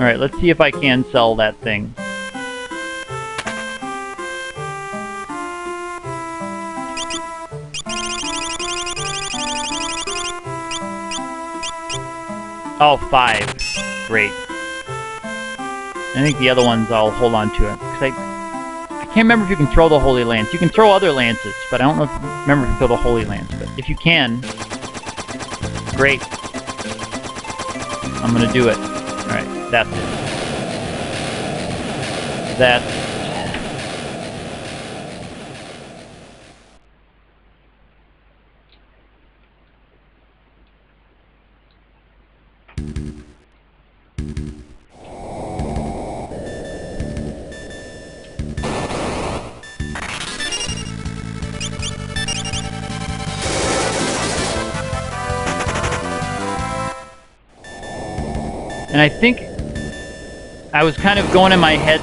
Alright, let's see if I can sell that thing. Oh, 5. Great. I think the other ones I'll hold on to it. Cause I can't remember if you can throw the Holy Lance. You can throw other lances, but I don't remember if you can throw the Holy Lance. But if you can, great. I'm gonna do it. Alright, that's it. That's it. And I think I was kind of going in my head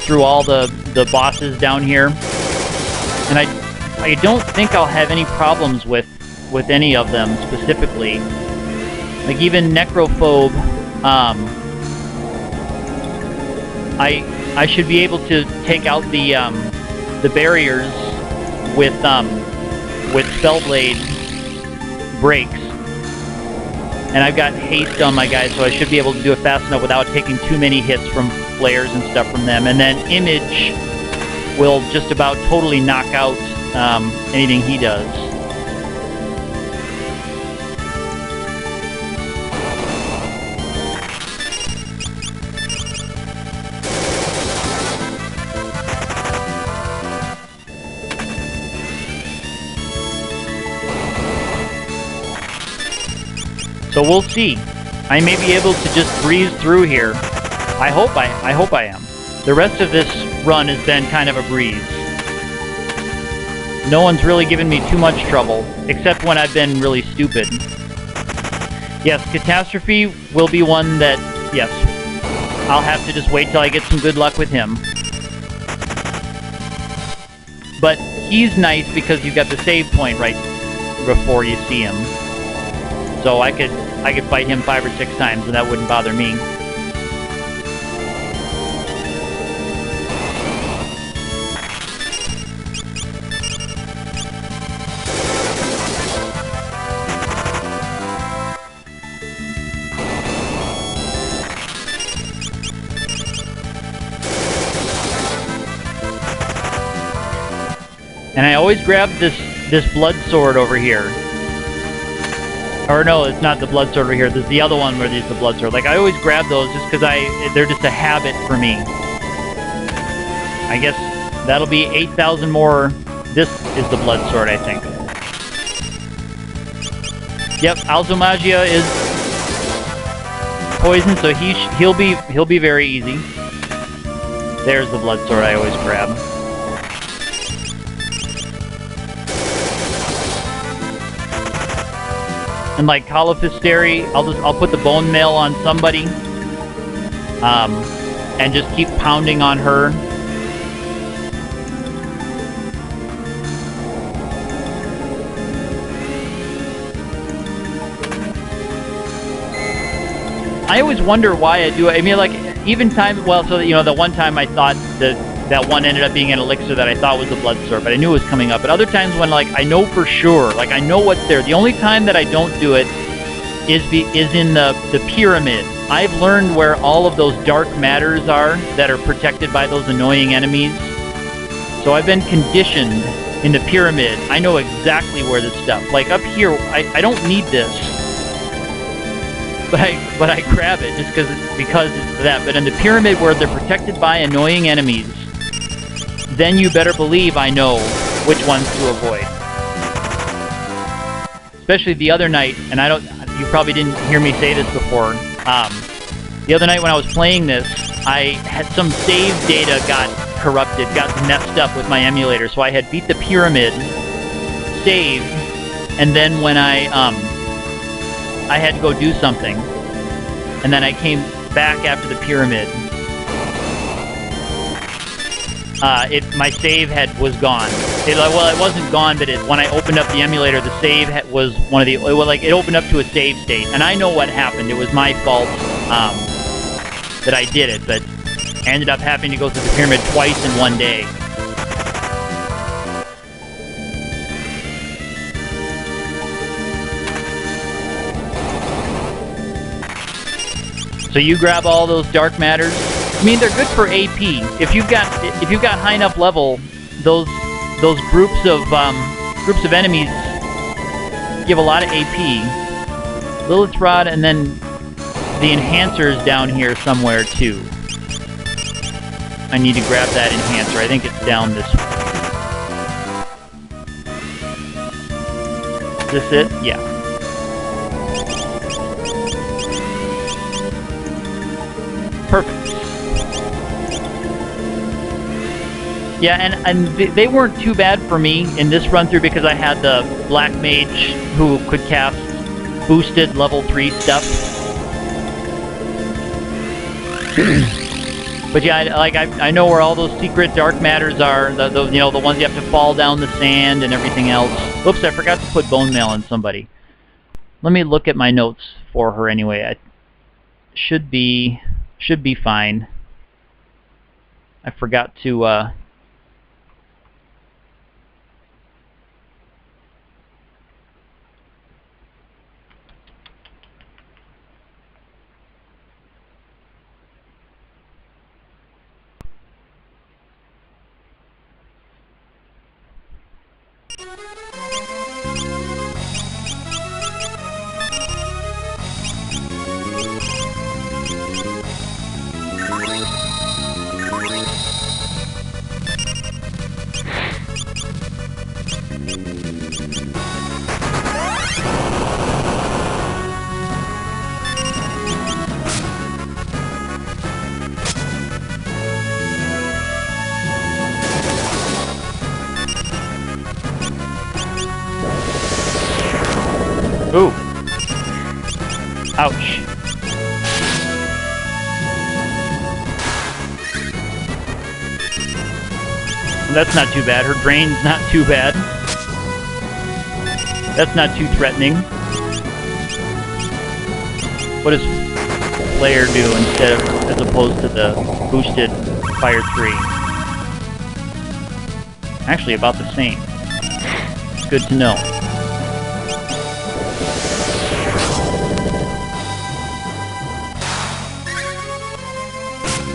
through all the bosses down here, and I don't think I'll have any problems with any of them specifically. Like even Necrophobe, I should be able to take out the barriers with Spellblade breaks. And I've got haste on my guys, so I should be able to do it fast enough without taking too many hits from flares and stuff from them. And then Image will just about totally knock out anything he does. So we'll see. I may be able to just breeze through here. I hope I am. The rest of this run has been kind of a breeze. No one's really given me too much trouble, except when I've been really stupid. Yes, Catastrophe will be one that, yes, I'll have to just wait till I get some good luck with him. But he's nice because you've got the save point right before you see him. So I could fight him 5 or 6 times and that wouldn't bother me. And I always grab this blood sword over here. Or no, it's not the blood sword over here. There's the other one where there's the blood sword. Like I always grab those just because they're just a habit for me. I guess that'll be 8,000 more. This is the blood sword, I think. Yep, Alzomagia is poison, so he'll be very easy. There's the blood sword I always grab. And like Califisteri, I'll put the bone mail on somebody, and just keep pounding on her. I always wonder why I do it. I mean, like even time. Well, so you know, the one time I thought that one ended up being an elixir that I thought was the blood sword, but I knew it was coming up. But other times when like I know for sure, like I know what's there. The only time that I don't do it is in the pyramid. I've learned where all of those dark matters are that are protected by those annoying enemies. So I've been conditioned in the pyramid. I know exactly where this stuff. Like up here, I don't need this, but I grab it just because it's that. But in the pyramid where they're protected by annoying enemies, then you better believe I know which ones to avoid. Especially the other night, and you probably didn't hear me say this before. The other night when I was playing this, I had some save data got corrupted, got messed up with my emulator. So I had beat the pyramid, saved, and then when I had to go do something, and then I came back after the pyramid. My save was gone. Well, it wasn't gone, but when I opened up the emulator, the save was one of the. Well, like it opened up to a save state, and I know what happened. It was my fault. that I did it, but I ended up having to go through the pyramid twice in one day. So you grab all those dark matters. I mean, they're good for AP. If you've got high enough level, those groups of enemies give a lot of AP. Lilith's Rod, and then the enhancer's down here somewhere too. I need to grab that enhancer. I think it's down this way. Is this it? Yeah. Perfect. Yeah, and they weren't too bad for me in this run through because I had the Black Mage who could cast boosted level 3 stuff. But yeah, I know where all those secret dark matters are. The you know, the ones you have to fall down the sand and everything else. Oops, I forgot to put bone mail on somebody. Let me look at my notes for her anyway. I should be fine. I forgot to ooh. Ouch. That's not too bad. Her drain's not too bad. That's not too threatening. What does Flare do instead of, as opposed to the boosted Fire 3? Actually, about the same. Good to know.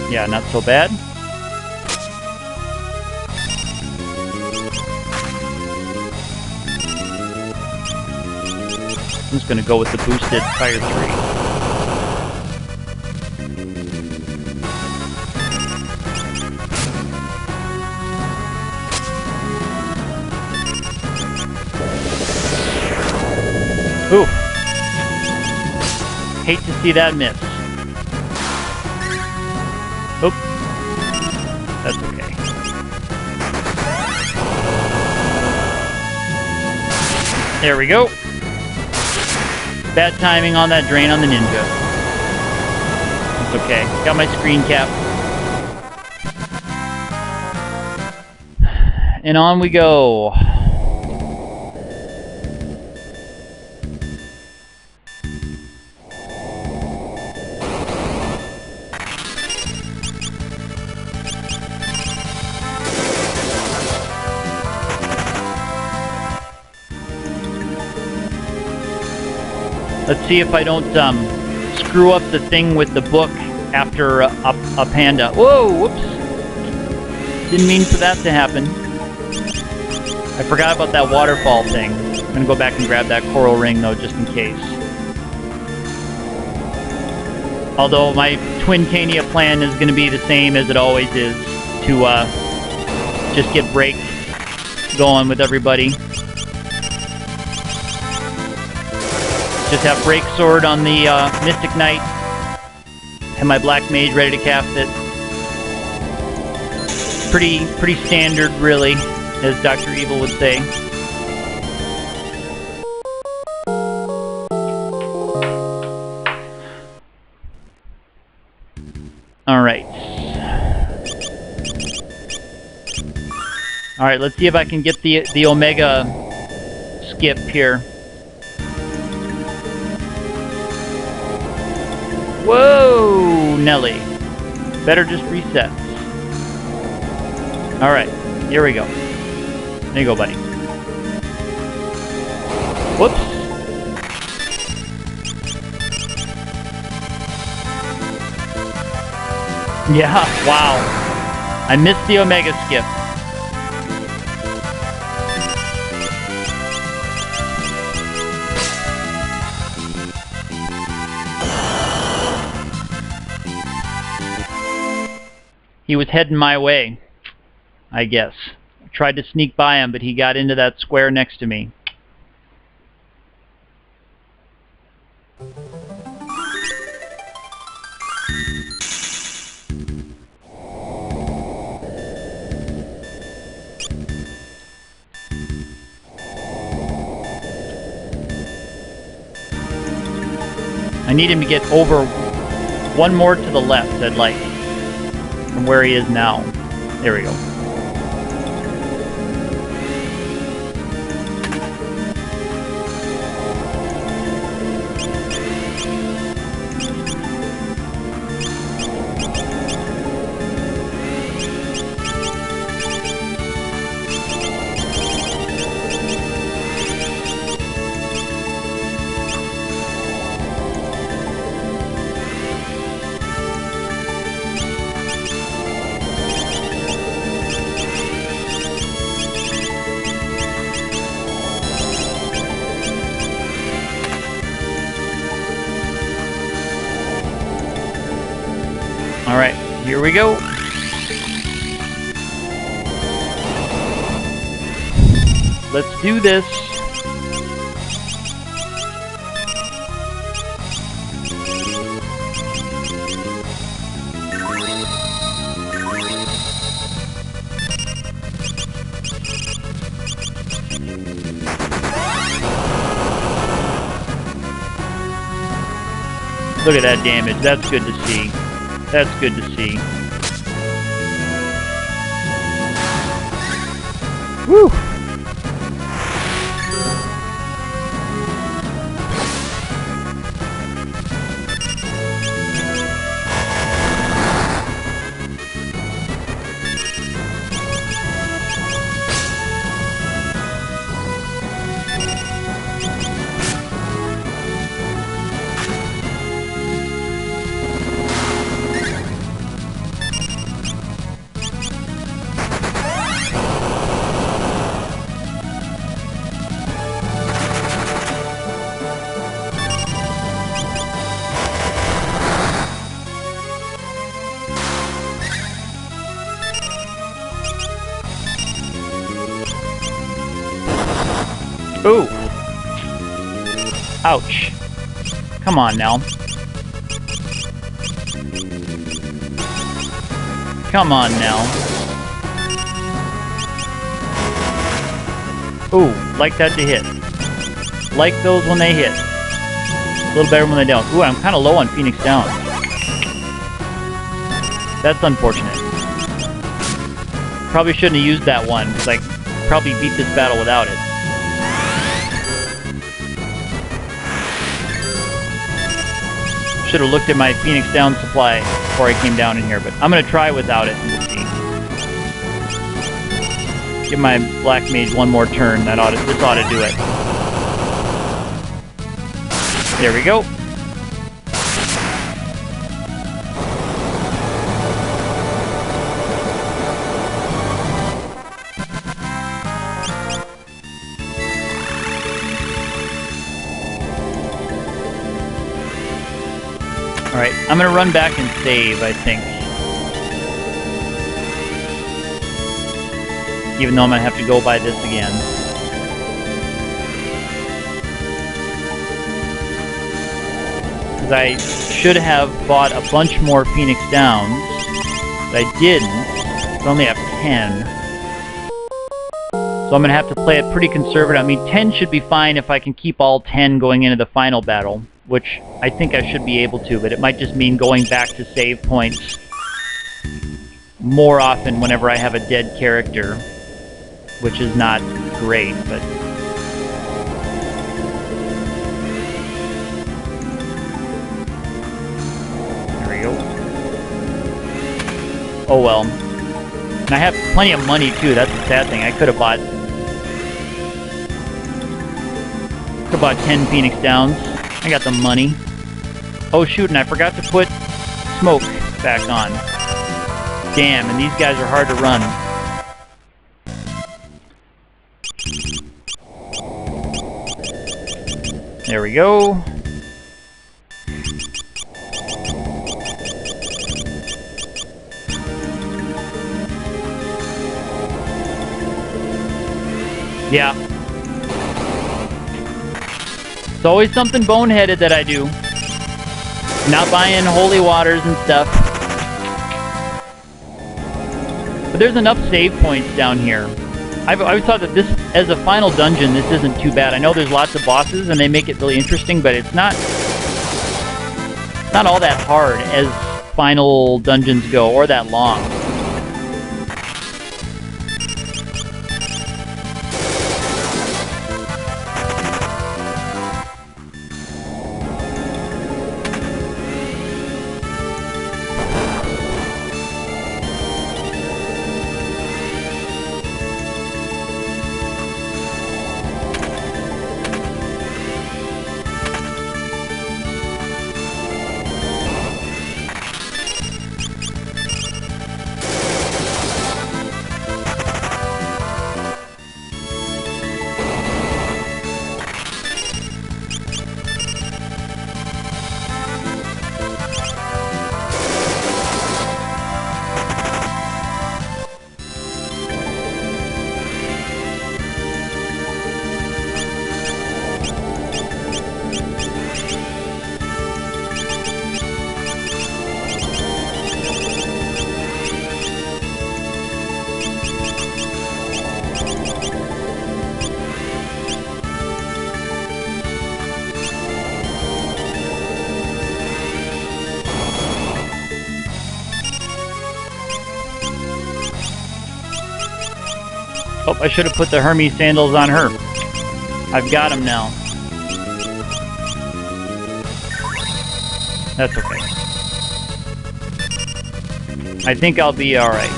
Yeah, not so bad. I'm just going to go with the boosted Fire 3. Ooh. Hate to see that miss. Oop. That's okay. There we go. Bad timing on that drain on the ninja. It's okay. Got my screen cap. And on we go. Let's see if I don't screw up the thing with the book after a panda. Whoa, whoops. Didn't mean for that to happen. I forgot about that waterfall thing. I'm going to go back and grab that coral ring, though, just in case. Although my Twintania plan is going to be the same as it always is, to just get break going with everybody. Just have Break Sword on the Mystic Knight, and my Black Mage ready to cast it. Pretty standard, really, as Dr. Evil would say. Alright. Alright, let's see if I can get the Omega skip here. Whoa, Nelly. Better just reset. Alright, here we go. There you go, buddy. Whoops. Yeah, wow. I missed the Omega skip. He was heading my way, I guess. I tried to sneak by him, but he got into that square next to me. I need him to get over one more to the left, I'd like, from where he is now. There we go. Alright, here we go. Let's do this. Look at that damage. That's good to see. That's good to see. Woo! Ooh. Ouch. Come on now. Come on now. Ooh, like that to hit. Like those when they hit. A little better when they don't. Ooh, I'm kind of low on Phoenix Down. That's unfortunate. Probably shouldn't have used that one, because I probably beat this battle without it. Should have looked at my Phoenix Down supply before I came down in here, but I'm going to try without it and we'll see. Give my Black Mage one more turn. This ought to do it. There we go. Alright, I'm going to run back and save, I think. Even though I'm going to have to go by this again. Because I should have bought a bunch more Phoenix Downs, but I didn't. I only have 10. So I'm going to have to play it pretty conservative. I mean, 10 should be fine if I can keep all 10 going into the final battle, which I think I should be able to, but it might just mean going back to save points more often whenever I have a dead character, which is not great, but... There we go. Oh well. And I have plenty of money too, that's the sad thing. I could have bought 10 Phoenix Downs. I got the money. Oh shoot, and I forgot to put smoke back on. Damn, and these guys are hard to run. There we go. Yeah. It's always something boneheaded that I do. Not buying holy waters and stuff. But there's enough save points down here. I've always thought that this, as a final dungeon, this isn't too bad. I know there's lots of bosses and they make it really interesting, but it's not all that hard as final dungeons go, or that long. Oh, I should have put the Hermes sandals on her. I've got them now. That's okay. I think I'll be alright.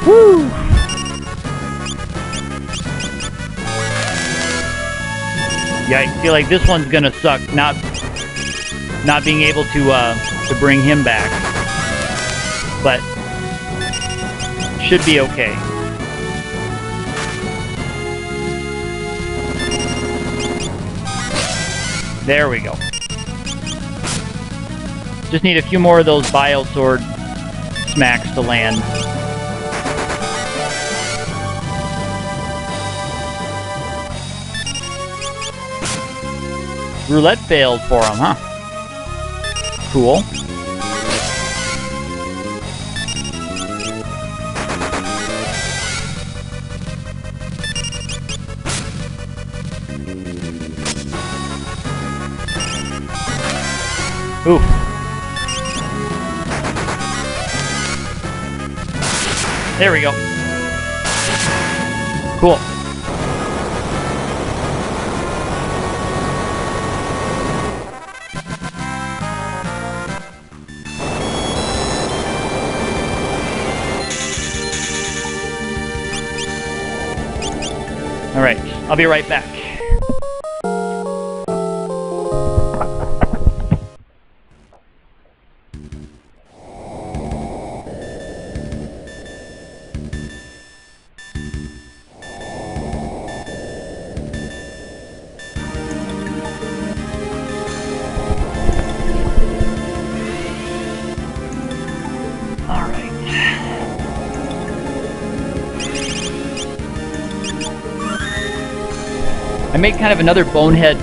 Woo! Yeah, I feel like this one's gonna suck, not being able to bring him back. But should be okay. There we go. Just need a few more of those Bio Sword smacks to land. Roulette failed for him, huh? Cool. Oof. There we go. Cool. Alright, I'll be right back. I made kind of another bonehead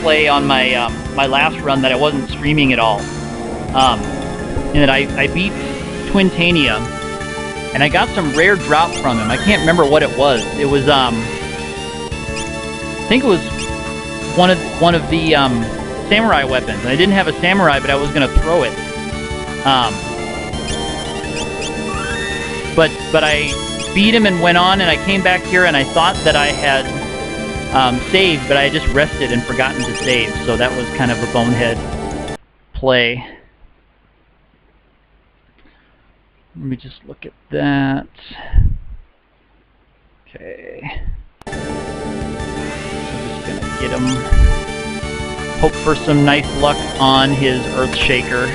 play on my my last run that I wasn't streaming at all. In that I beat Twintania, and I got some rare drop from him. I can't remember what it was. It was I think it was one of the samurai weapons. And I didn't have a samurai, but I was gonna throw it. but I beat him and went on, and I came back here and I thought that I had saved, but I had just rested and forgotten to save, so that was kind of a bonehead play. Let me just look at that. Okay. So I'm just gonna get him. Hope for some nice luck on his Earthshaker.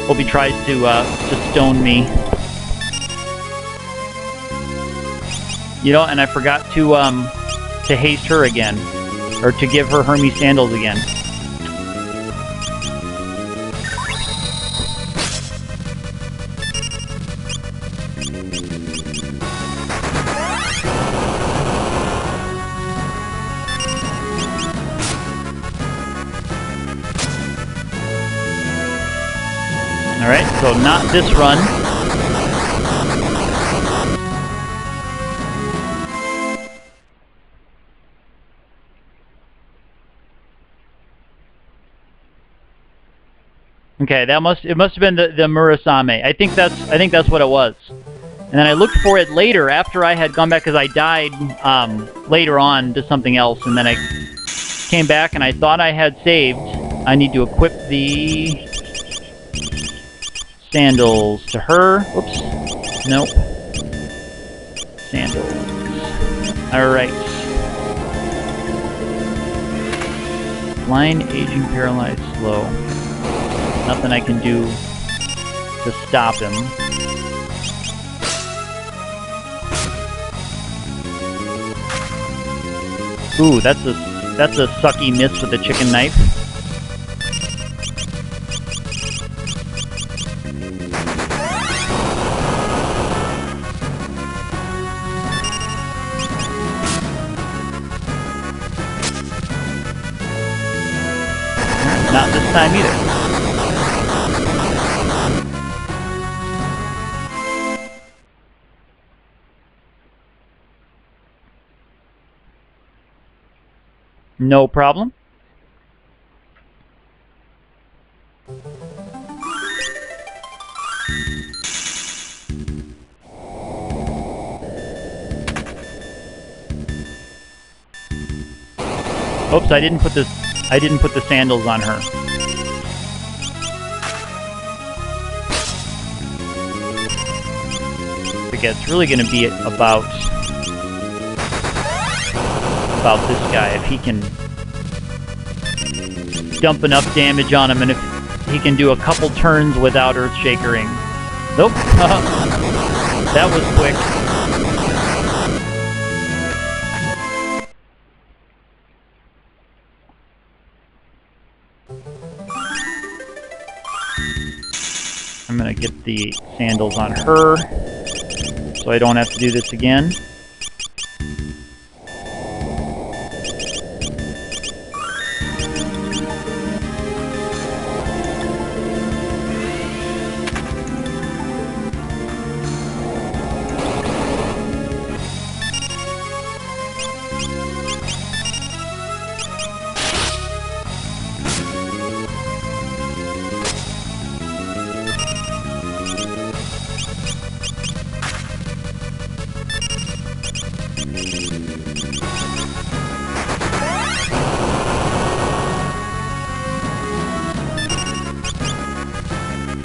Hope he tries to stone me. You know, and I forgot to haste her again, or to give her Hermes sandals again. Alright, so not this run. Okay, it must have been the Murasame. I think that's what it was. And then I looked for it later after I had gone back, because I died later on to something else, and then I came back and I thought I had saved. I need to equip the sandals to her. Oops. Nope. Sandals. Alright. Blind, aging, paralyzed, slow. Nothing I can do to stop him. Ooh, that's a sucky miss with the chicken knife. Not this time either. No problem. Oops, I didn't put the sandals on her. Again, it's really going to be about this guy, if he can dump enough damage on him, and if he can do a couple turns without Earthshakering. Nope. That was quick. I'm gonna get the sandals on her, so I don't have to do this again.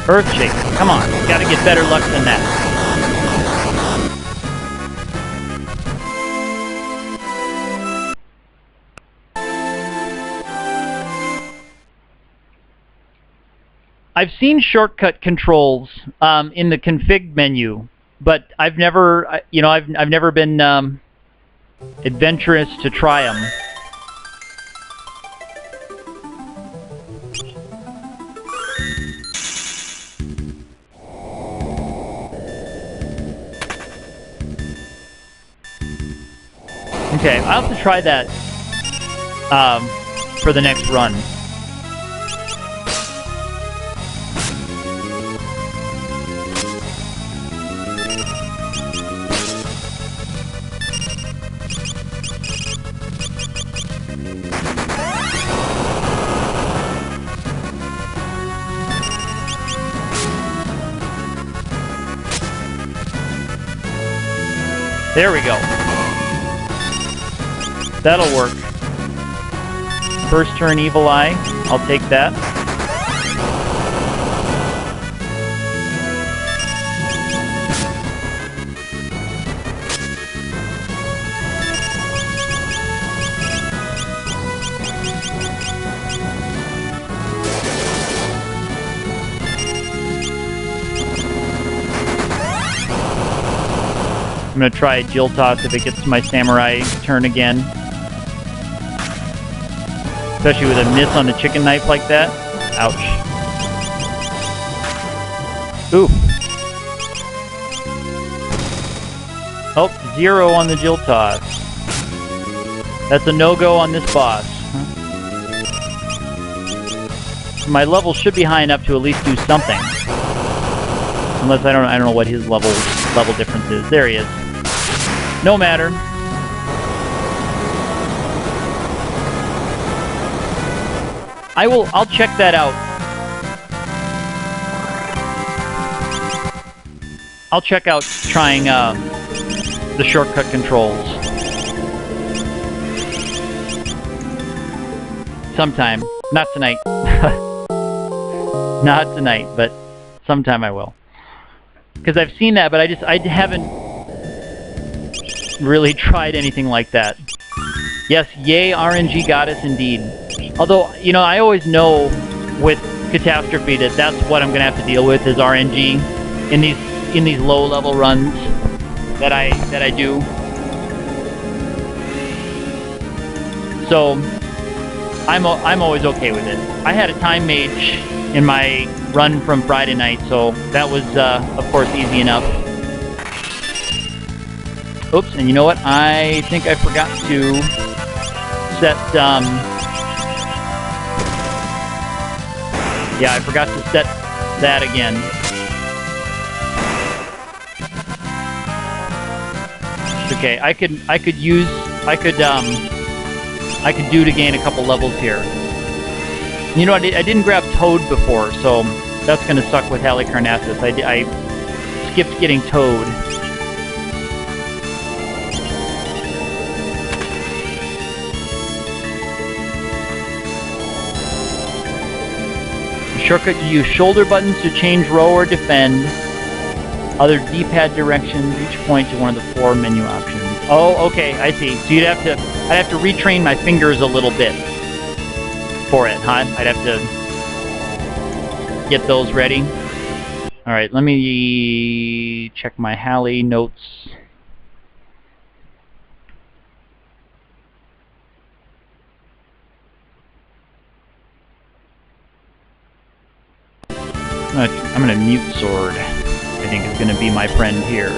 Earthshake, come on, gotta get better luck than that. I've seen shortcut controls in the config menu, but I've never, I've never been adventurous to try them. Okay, I'll have to try that for the next run. There we go. That'll work. First turn Evil Eye. I'll take that. I'm going to try Jill Toss if it gets to my Samurai turn again. Especially with a miss on the chicken knife like that. Ouch. Ooh. Oh, 0 on the Jill Toss. That's a no-go on this boss. Huh? My level should be high enough to at least do something. Unless I don't know what his level difference is. There he is. No matter. I'll check that out. I'll check out trying the shortcut controls sometime. Not tonight. Not tonight, but sometime I will. Because I've seen that, but I haven't really tried anything like that. Yes, yay, RNG goddess indeed. Although, you know, I always know with Catastrophe that that's what I'm gonna have to deal with is RNG in these low-level runs that I do. So I'm always okay with it. I had a time mage in my run from Friday night, so that was of course easy enough. Oops, and you know what? I think I forgot to set yeah, I forgot to set that again. Okay, I could do to gain a couple levels here. You know, I didn't grab Toad before, so that's gonna suck with Halicarnassus. I skipped getting Toad. Shortcut, you use shoulder buttons to change row or defend. Other D-pad directions, each point to one of the 4 menu options. Oh, okay, I see. So I'd have to retrain my fingers a little bit for it, huh? I'd have to get those ready. Alright, let me check my Hali notes. I'm gonna mute Sword. I think is gonna be my friend here.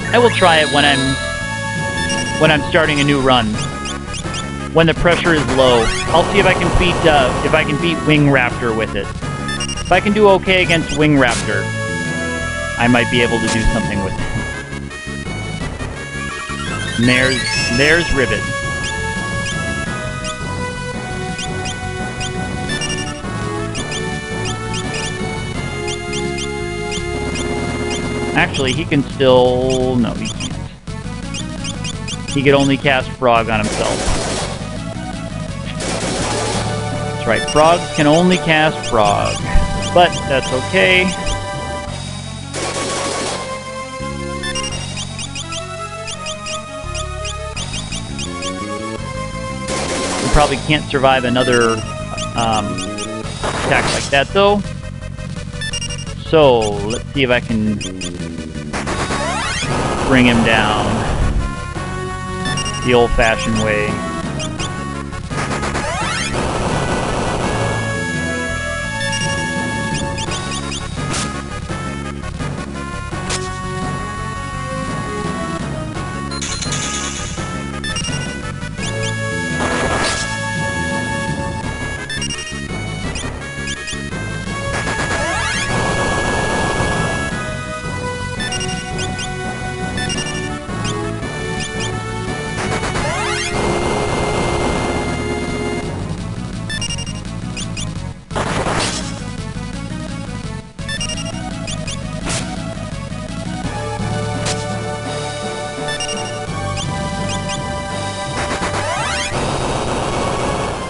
I will try it when I'm starting a new run. When the pressure is low, I'll see if I can beat Wing Raptor with it. If I can do okay against Wing Raptor, I might be able to do something with it. And there's Ribbit. Actually, he can still... No, he can't. He could only cast Frog on himself. That's right, frogs can only cast Frog. But that's okay. He probably can't survive another attack like that, though. So, let's see if I can bring him down the old-fashioned way.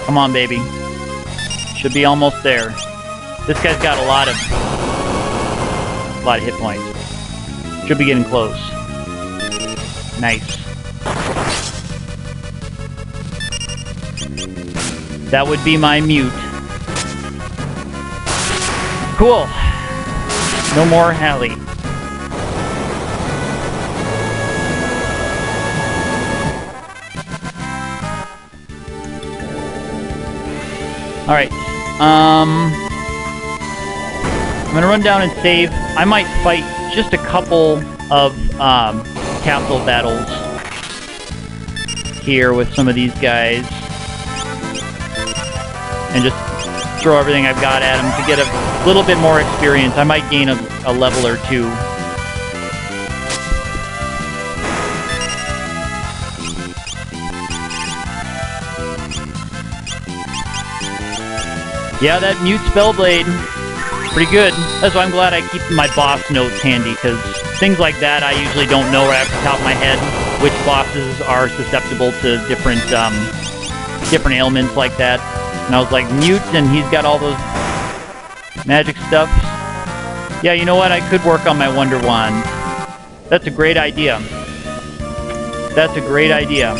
Come on, baby. Should be almost there. This guy's got a lot of hit points. Should be getting close. Nice. That would be my mute. Cool. No more Hallie. Alright. I'm gonna run down and save. I might fight just a couple of capital battles here with some of these guys. And just throw everything I've got at them to get a little bit more experience. I might gain a level or two. Yeah, that mute spellblade, pretty good. That's why I'm glad I keep my boss notes handy, because things like that I usually don't know right off the top of my head which bosses are susceptible to different ailments like that. And I was like, mute, and he's got all those magic stuff. Yeah, you know what? I could work on my Wonder Wand. That's a great idea. That's a great idea.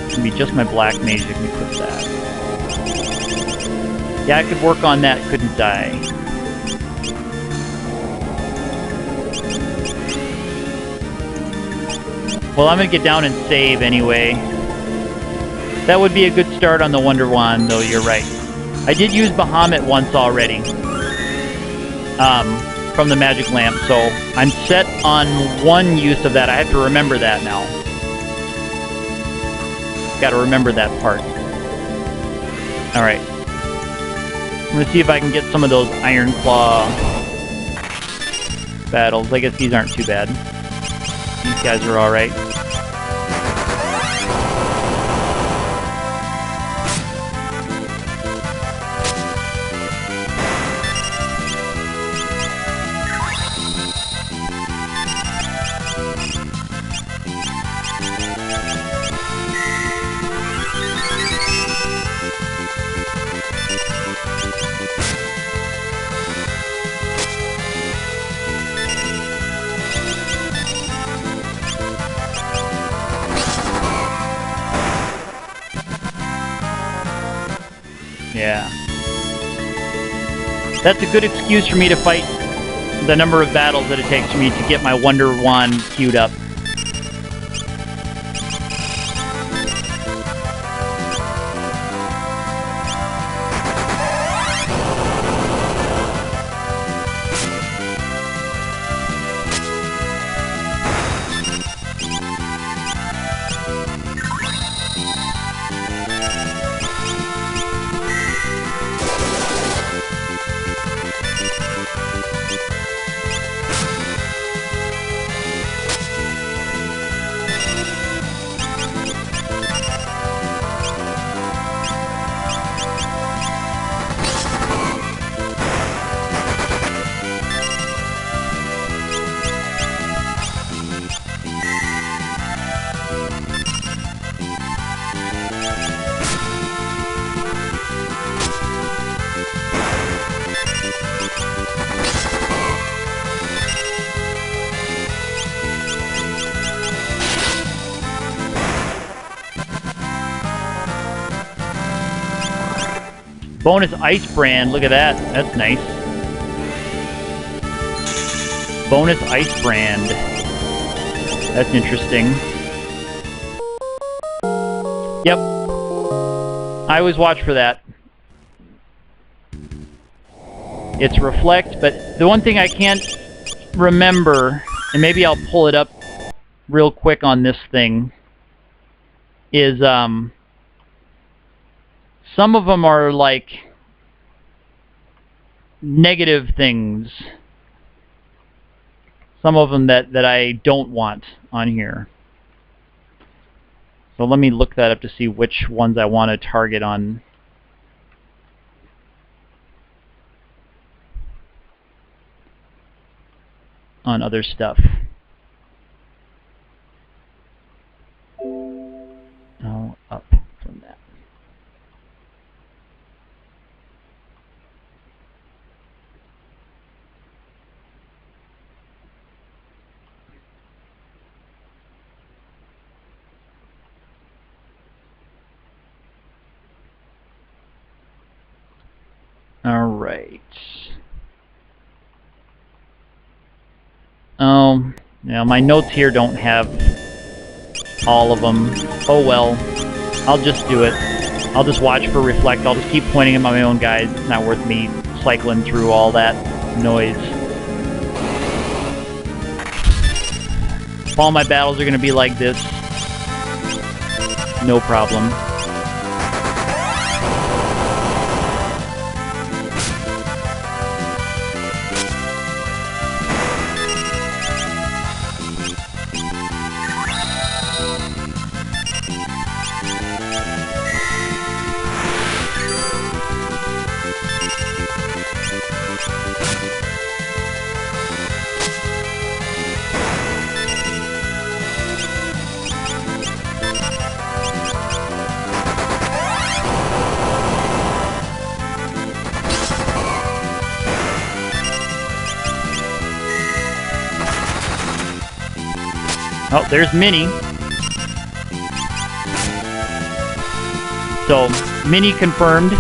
It's gonna be just my black mage that can equip that. Yeah, I could work on that, couldn't I? Well, I'm gonna get down and save anyway. That would be a good start on the Wonder Wand, though, you're right. I did use Bahamut once already. From the Magic Lamp, so I'm set on one use of that. I have to remember that now. Gotta remember that part. Alright. I'm gonna see if I can get some of those Iron Claw battles. I guess these aren't too bad. These guys are alright. Yeah. That's a good excuse for me to fight the number of battles that it takes for me to get my Wonder Wand queued up. Bonus Ice Brand, look at that. That's nice. Bonus Ice Brand. That's interesting. Yep. I always watch for that. It's Reflect, but the one thing I can't remember, and maybe I'll pull it up real quick on this thing, is some of them are like negative things. Some of them that I don't want on here. So let me look that up to see which ones I want to target on. On other stuff. Alright. Now my notes here don't have all of them. Oh well. I'll just do it. I'll just watch for reflect. I'll just keep pointing at my own guys. It's not worth me cycling through all that noise. If all my battles are going to be like this, no problem. Oh, there's Mini. So, Mini confirmed.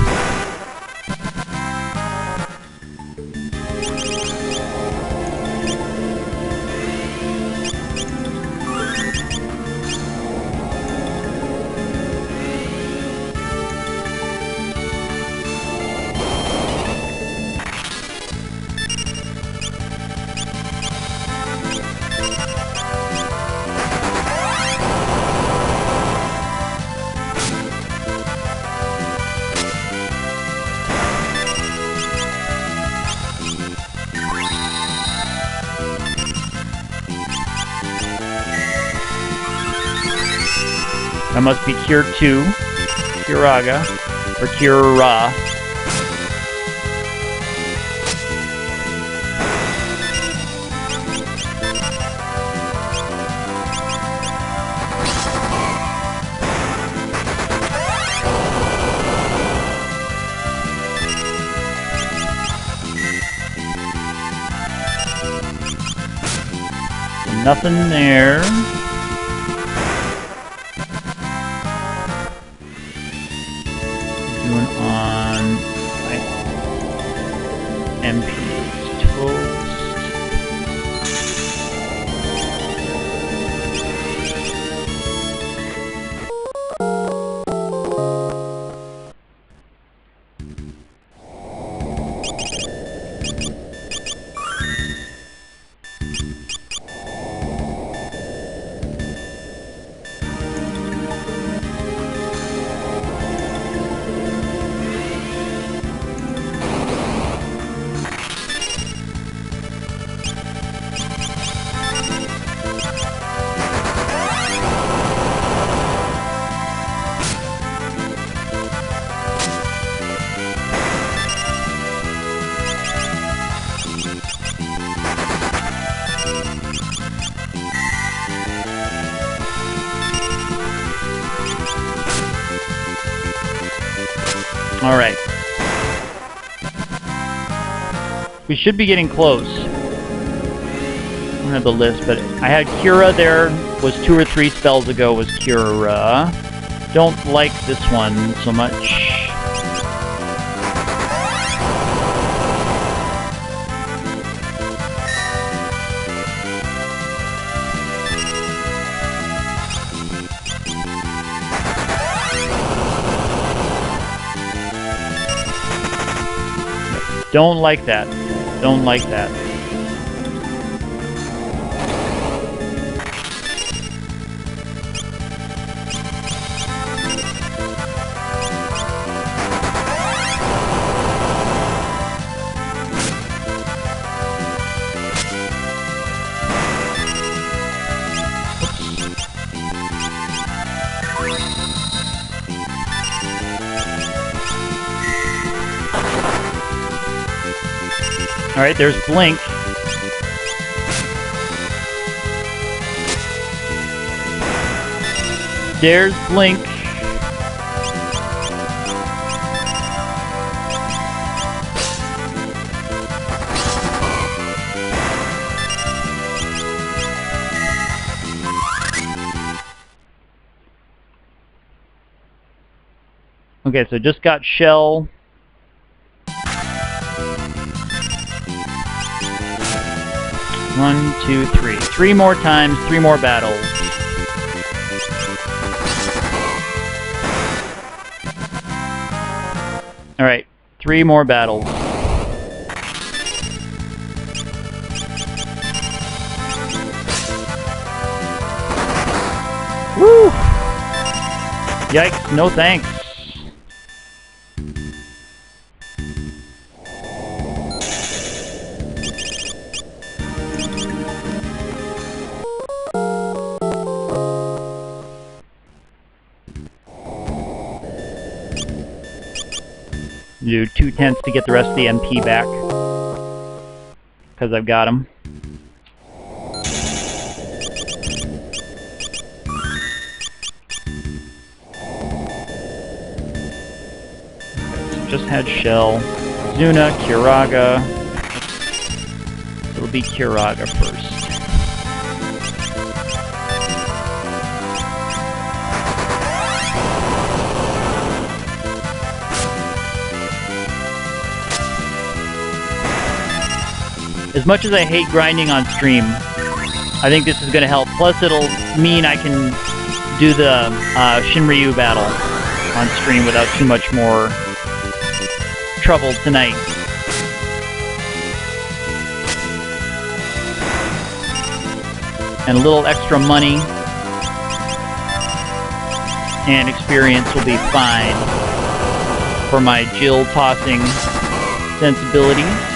That must be Cure 2, Curaga, or Cura. So nothing there. Alright. We should be getting close. I don't have the list, but I had Cura there, was 2 or 3 spells ago, was Cura. Don't like this one so much. Don't like that. Don't like that. Alright, there's Blink. There's Blink. Okay, so just got Shell. 1, 2, 3. 3 more times, 3 more battles. Alright, 3 more battles. Woo! Yikes, no thanks. Do 2 tenths to get the rest of the MP back. Because I've got them. Just had Shell, Zuna, Kiraga. It'll be Kiraga first. As much as I hate grinding on stream, I think this is going to help. Plus, it'll mean I can do the Shinryu battle on stream without too much more trouble tonight. And a little extra money and experience will be fine for my Jill tossing sensibilities.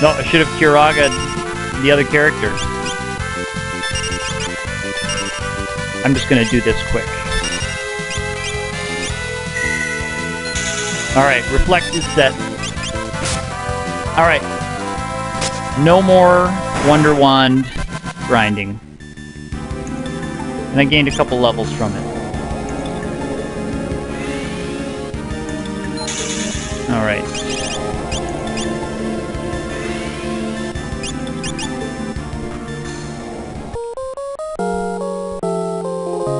No, I should have Kiraga'd the other character. I'm just going to do this quick. Alright, Reflect is set. Alright. No more Wonder Wand grinding. And I gained a couple levels from it. Alright.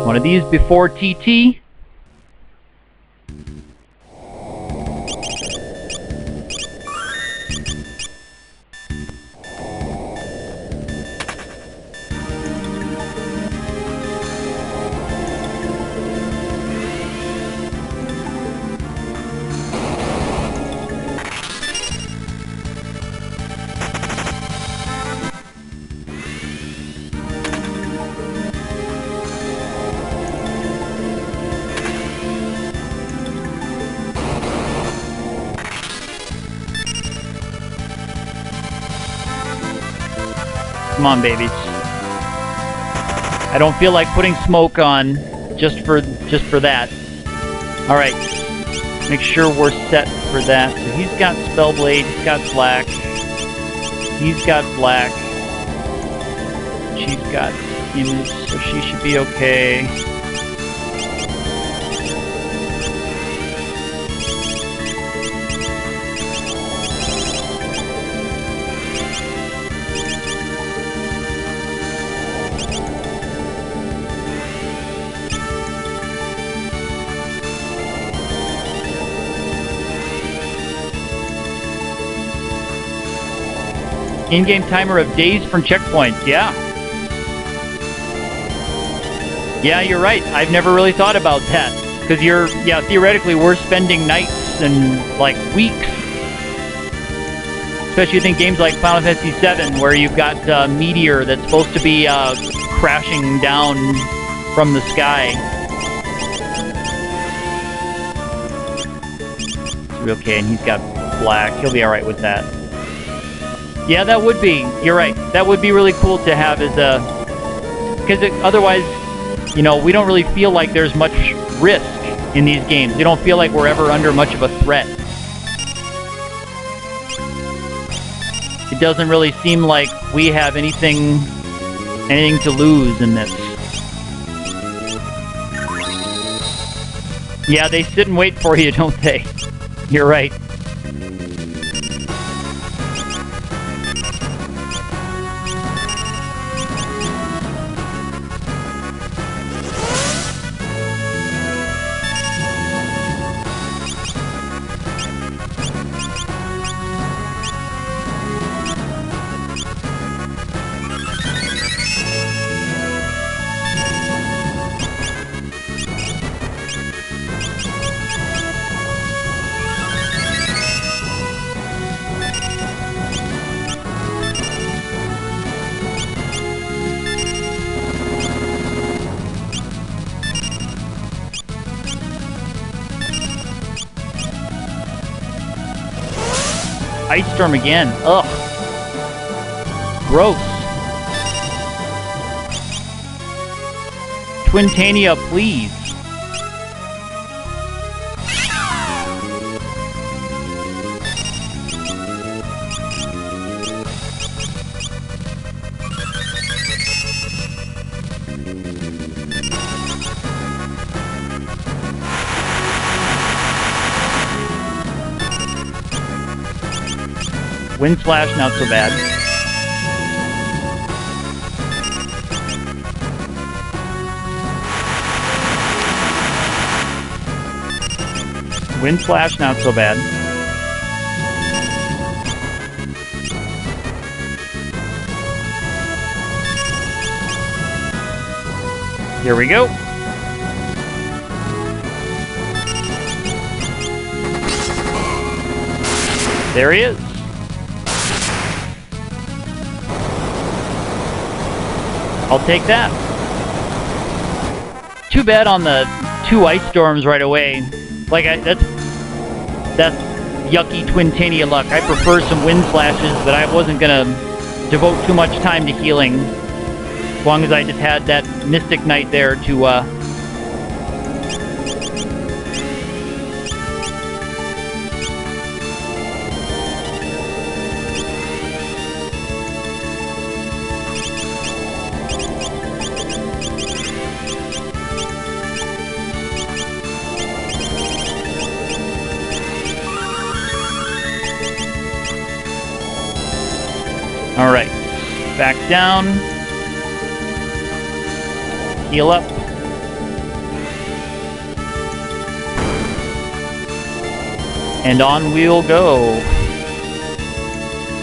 One of these before TT. Come on, babies. I don't feel like putting smoke on just for that. All right. Make sure we're set for that. So he's got Spellblade, he's got black. He's got black. She's got image, so she should be okay. In-game timer of days from checkpoints, yeah. Yeah, you're right. I've never really thought about that. Because theoretically we're spending nights and, like, weeks. Especially, I think, games like Final Fantasy VII, where you've got Meteor that's supposed to be crashing down from the sky. Okay, and he's got black. He'll be alright with that. Yeah, that would be. You're right. That would be really cool to have as a... Because otherwise, you know, we don't really feel like there's much risk in these games. We don't feel like we're ever under much of a threat. It doesn't really seem like we have anything to lose in this. Yeah, they sit and wait for you, don't they? You're right. Ice Storm again. Ugh. Gross. Twintania, please. Wind Slash, not so bad. Wind Slash, not so bad. Here we go. There he is. I'll take that. Too bad on the 2 Ice Storms right away. Like, that's yucky Twintania luck. I prefer some Wind Slashes, but I wasn't gonna devote too much time to healing. As long as I just had that Mystic Knight there to, Alright, back down, heal up, and on we'll go.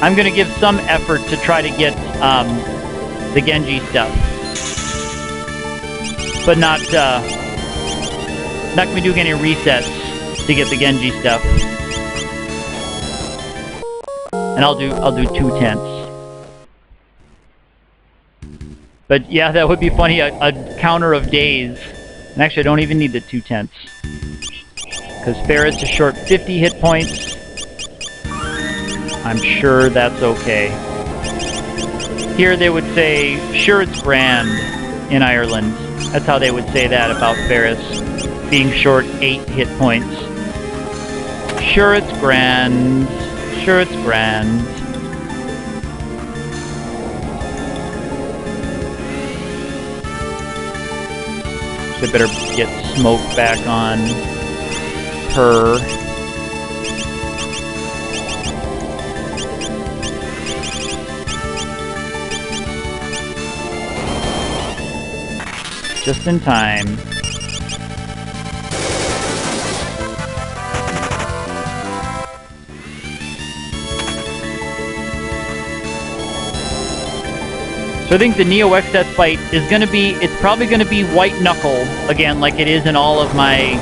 I'm going to give some effort to try to get the Genji stuff, but not going to be doing any resets to get the Genji stuff. And I'll do 2 tenths. But yeah, that would be funny, a counter of days. And actually, I don't even need the 2 tenths. Because Ferris is short 50 hit points. I'm sure that's okay. Here they would say, sure it's grand in Ireland. That's how they would say that about Ferris being short 8 hit points. Sure it's grand. Sure it's grand. So I better get smoke back on her. Just in time. So I think the Neo Exet fight is going to be, it's probably going to be White Knuckle, again, like it is in all of my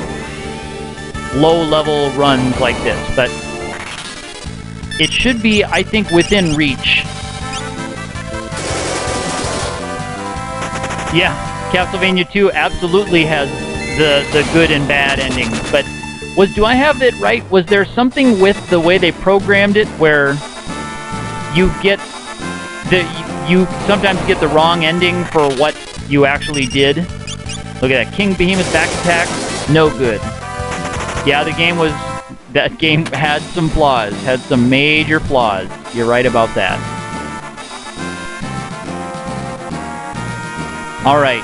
low-level runs like this, but it should be, I think, within reach. Yeah, Castlevania 2 absolutely has the good and bad endings, but do I have it right? Was there something with the way they programmed it where you get you sometimes get the wrong ending for what you actually did? Look at that, King Behemoth back attack, no good. Yeah, that game had some flaws, had some major flaws. You're right about that. All right.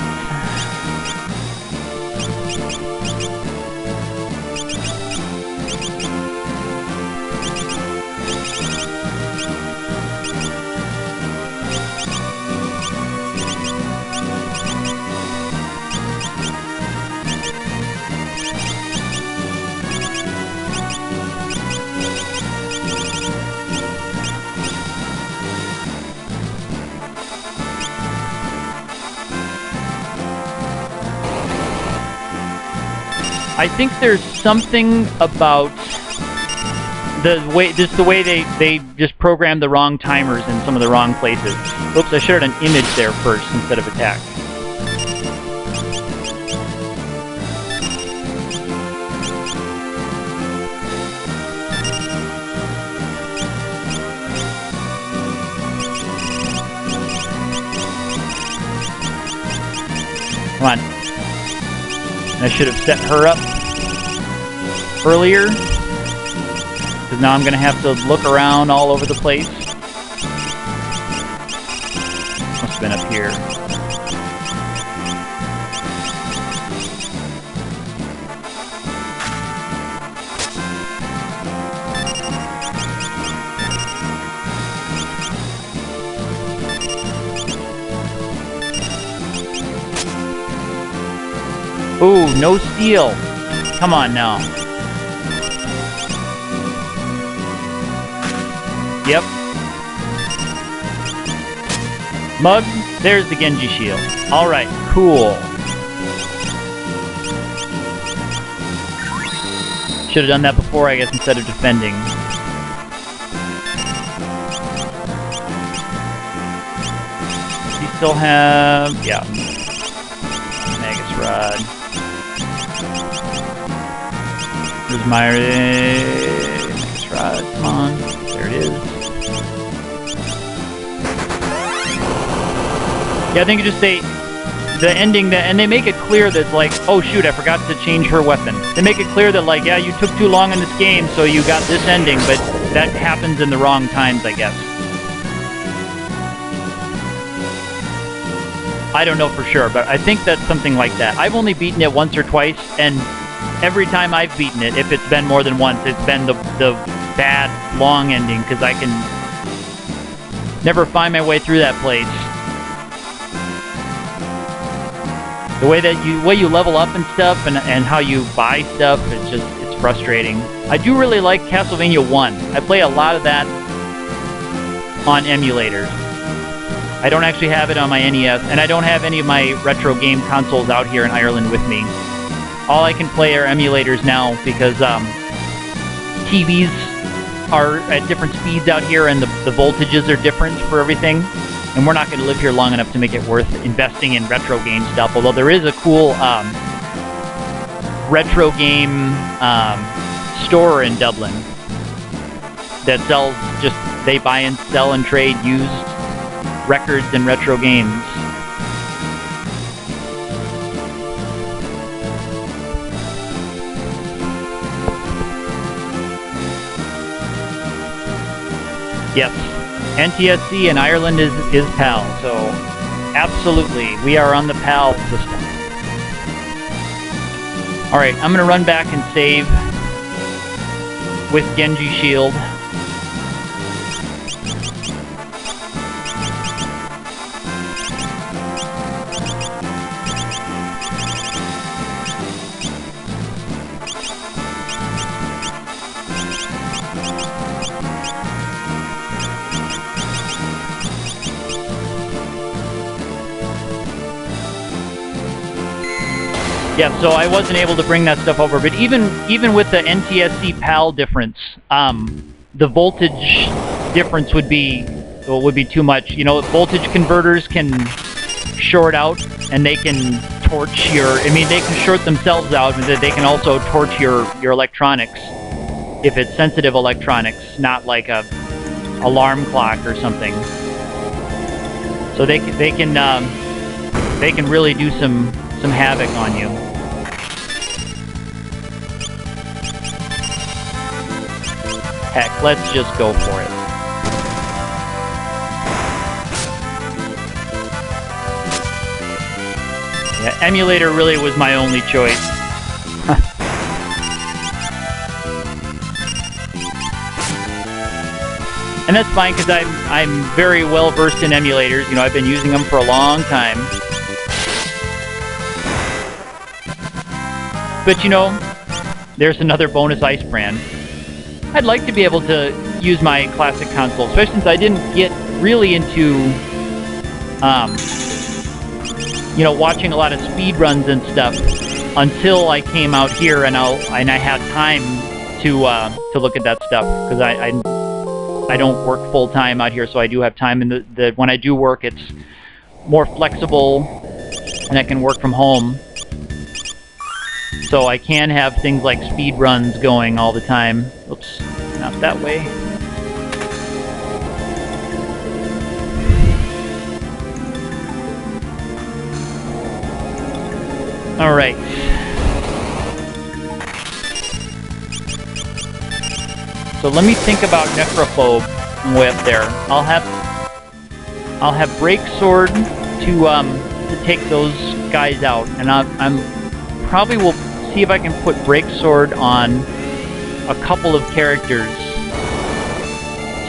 I think there's something about the way they just programmed the wrong timers in some of the wrong places. Oops, I shared an image there first instead of attack. I should have set her up earlier, because now I'm going to have to look around all over the place. Must have been up here. Ooh, no steel. Come on now. Yep. Mug, there's the Genji shield. Alright, cool. Should have done that before, I guess, instead of defending. Do you still have... yeah. Magus Rod. Where's my Magus Rod? Come on. There it is. Yeah, I think it just the ending that, and they make it clear that like, oh shoot, I forgot to change her weapon. They make it clear that like, yeah, you took too long in this game, so you got this ending, but that happens in the wrong times, I guess. I don't know for sure, but I think that's something like that. I've only beaten it once or twice, and every time I've beaten it, if it's been more than once, it's been the bad, long ending, because I can never find my way through that place. The way that you level up and stuff, and how you buy stuff, it's frustrating. I do really like Castlevania 1. I play a lot of that on emulators. I don't actually have it on my NES, and I don't have any of my retro game consoles out here in Ireland with me. All I can play are emulators now, because TVs are at different speeds out here, and the voltages are different for everything. And we're not going to live here long enough to make it worth investing in retro game stuff, although there is a cool retro game store in Dublin that sells they buy and sell and trade used records and retro games. Yes, NTSC in Ireland is PAL, so absolutely, we are on the PAL system. Alright, I'm going to run back and save with Genji Shield. Yeah, so I wasn't able to bring that stuff over, but even with the NTSC PAL difference, the voltage difference would be too much. You know, voltage converters can short out, and they can torch they can short themselves out, but they can also torch your electronics if it's sensitive electronics, not like a alarm clock or something. So they can really do some havoc on you. Heck, let's just go for it. Yeah, emulator really was my only choice. And that's fine, because I'm very well versed in emulators. You know, I've been using them for a long time. But you know, there's another bonus ice brand. I'd like to be able to use my classic console, especially since I didn't get really into, you know, watching a lot of speed runs and stuff until I came out here, and I had time to look at that stuff, because I don't work full time out here, so I do have time. And when I do work, it's more flexible, and I can work from home. So I can have things like speed runs going all the time. Oops, not that way. Alright. So let me think about Necrophobe on the way up there. I'll have Break Sword to take those guys out, and I'm probably will see if I can put Break Sword on a couple of characters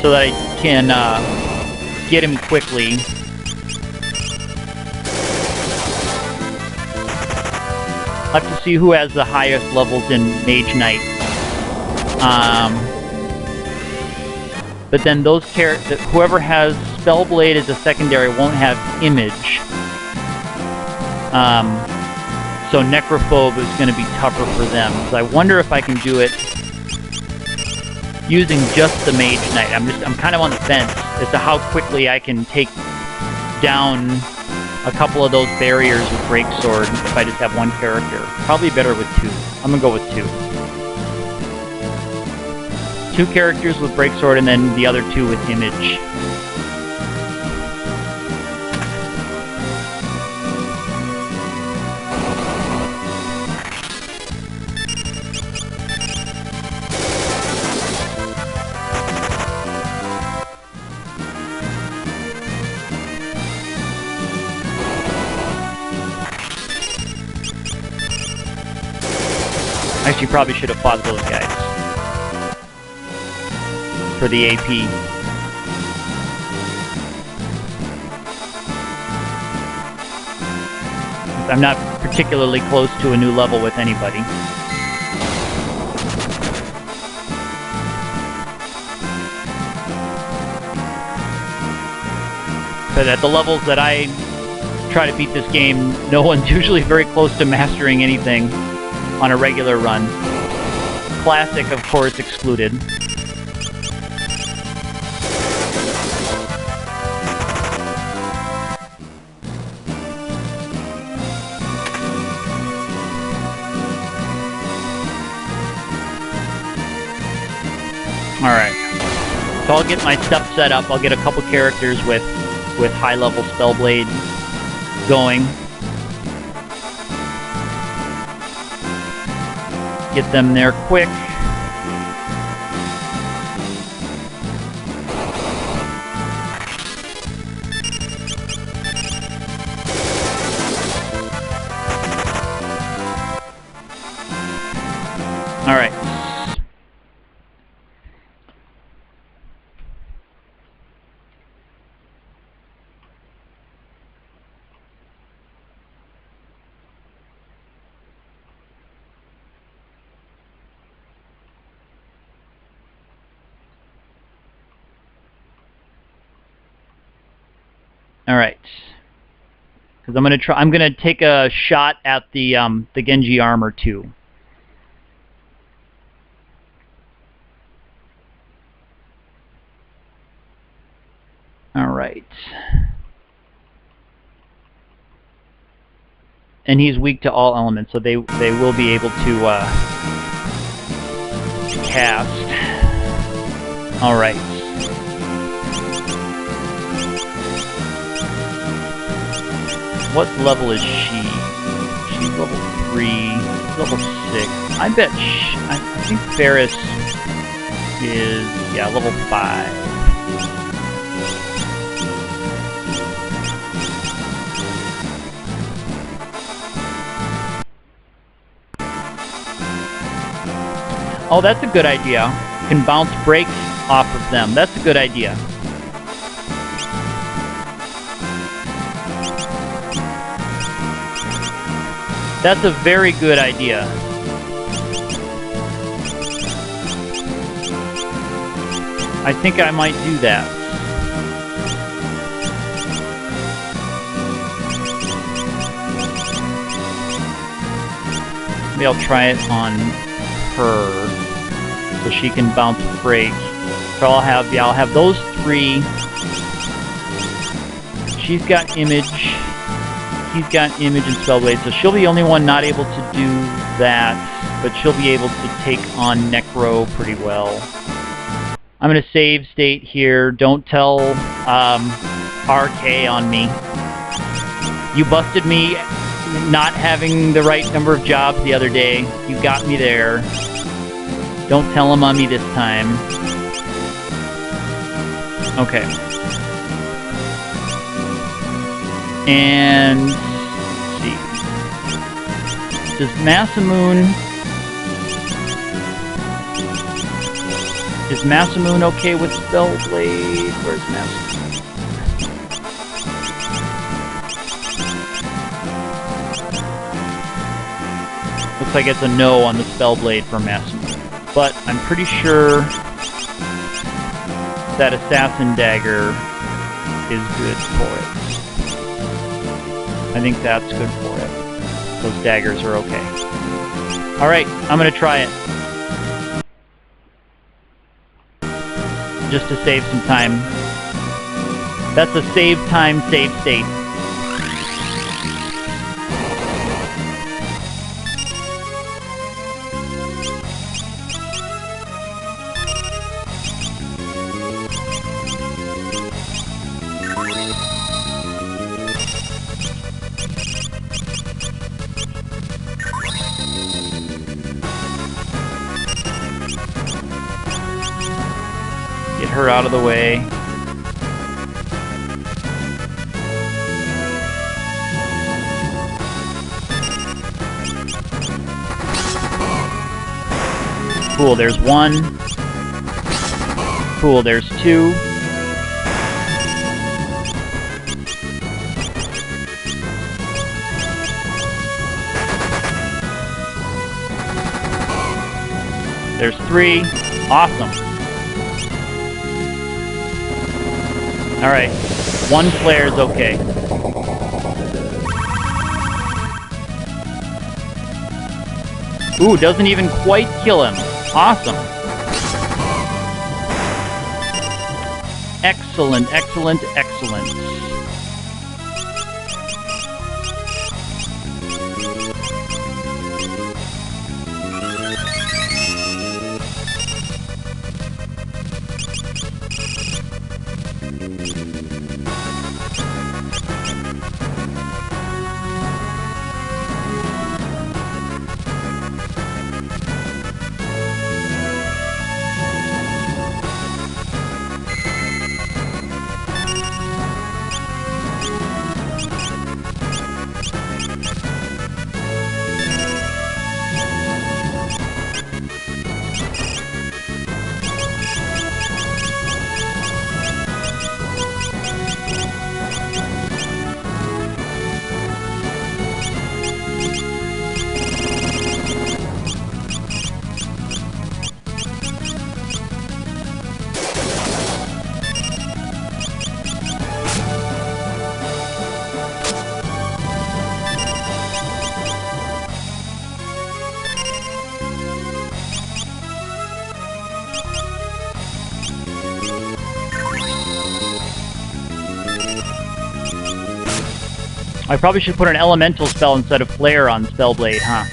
so that I can get him quickly. I'll have to see who has the highest levels in Mage Knight. But then those characters, whoever has Spellblade as a secondary won't have Image. So Necrophobe is going to be tougher for them. So I wonder if I can do it using just the Mage Knight. I'm kind of on the fence as to how quickly I can take down a couple of those barriers with Break Sword if I just have one character. Probably better with two. I'm going to go with two. Two characters with Break Sword and then the other two with Image. Actually, probably should have fought those guys for the AP. I'm not particularly close to a new level with anybody. But at the levels that I try to beat this game, no one's usually very close to mastering anything on a regular run. Classic, of course, excluded. Alright. So I'll get my stuff set up. I'll get a couple characters with high-level Spellblade going. Get them there quick. All right. All right, because I'm gonna take a shot at the Genji armor too. All right, and he's weak to all elements, so they will be able to cast. All right. What level is she? She's level 3, level 6. I bet I think Ferris is, yeah, level 5. Oh, that's a good idea. You can bounce break off of them. That's a good idea. That's a very good idea. I think I might do that. Maybe I'll try it on her so she can bounce break. So I'll have those three. She's got Image. He's got Image and Spellblade, so she'll be the only one not able to do that, but she'll be able to take on Necro pretty well. I'm going to save state here. Don't tell RK on me. You busted me not having the right number of jobs the other day. You got me there. Don't tell him on me this time. Okay. And let's see. Does Masamune... Is Masamune okay with Spellblade? Where's Masamune? Looks like it's a no on the Spellblade for Masamune. But I'm pretty sure that Assassin Dagger is good for it. I think that's good for it. Those daggers are okay. Alright, I'm gonna try it. Just to save some time. That's a save time, save state. Get her out of the way. Cool, there's one. Cool, there's two. There's three. Awesome. Alright, one flare is okay. Ooh, doesn't even quite kill him. Awesome. Excellent, excellent, excellent. I probably should put an elemental spell instead of flare on Spellblade, huh?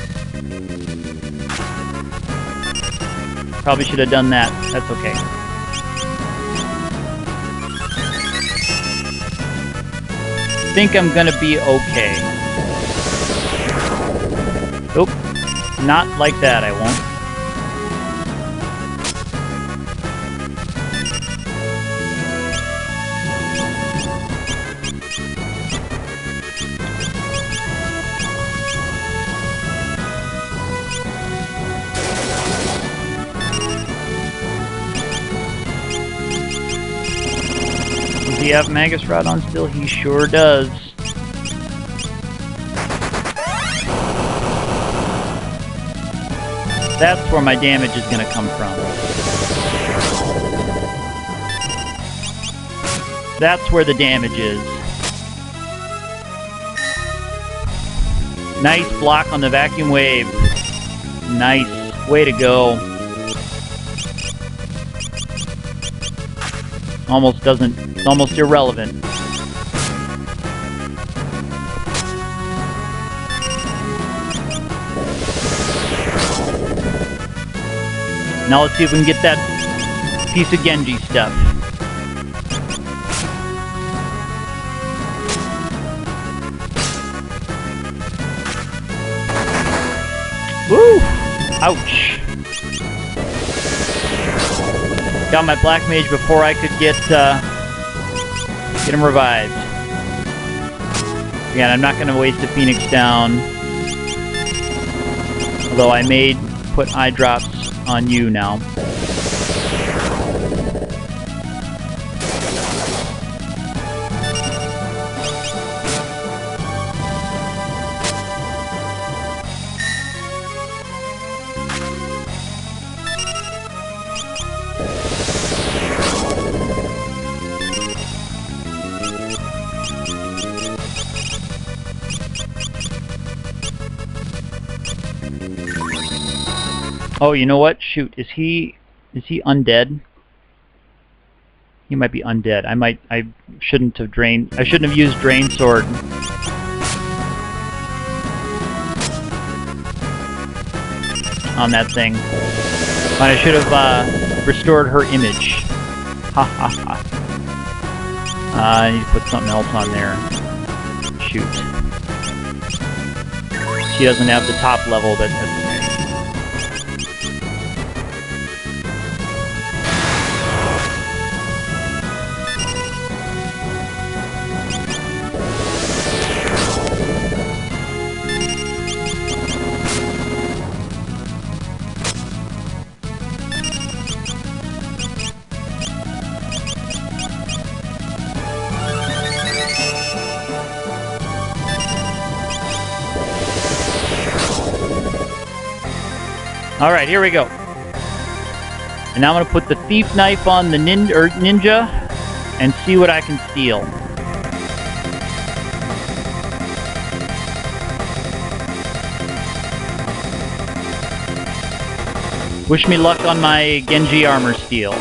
Probably should have done that. That's okay. I think I'm gonna be okay. Nope. Not like that, I won't. Does he have Magus Rod on still? He sure does. That's where my damage is going to come from. That's where the damage is. Nice block on the vacuum wave. Nice. Way to go. Almost doesn't... It's almost irrelevant. Now let's see if we can get that piece of Genji stuff. Woo! Ouch. Got my Black Mage before I could get him revived. Again, I'm not going to waste a Phoenix down. Although I may put eye drops on you now. Oh, you know what? Shoot, is he undead? He might be undead. I shouldn't have used Drain Sword. On that thing. I should have restored her image. Ha ha ha. I need to put something else on there. Shoot. She doesn't have the top level, but that's okay. Alright, here we go. And now I'm going to put the Thief Knife on the ninja and see what I can steal. Wish me luck on my Genji armor steal.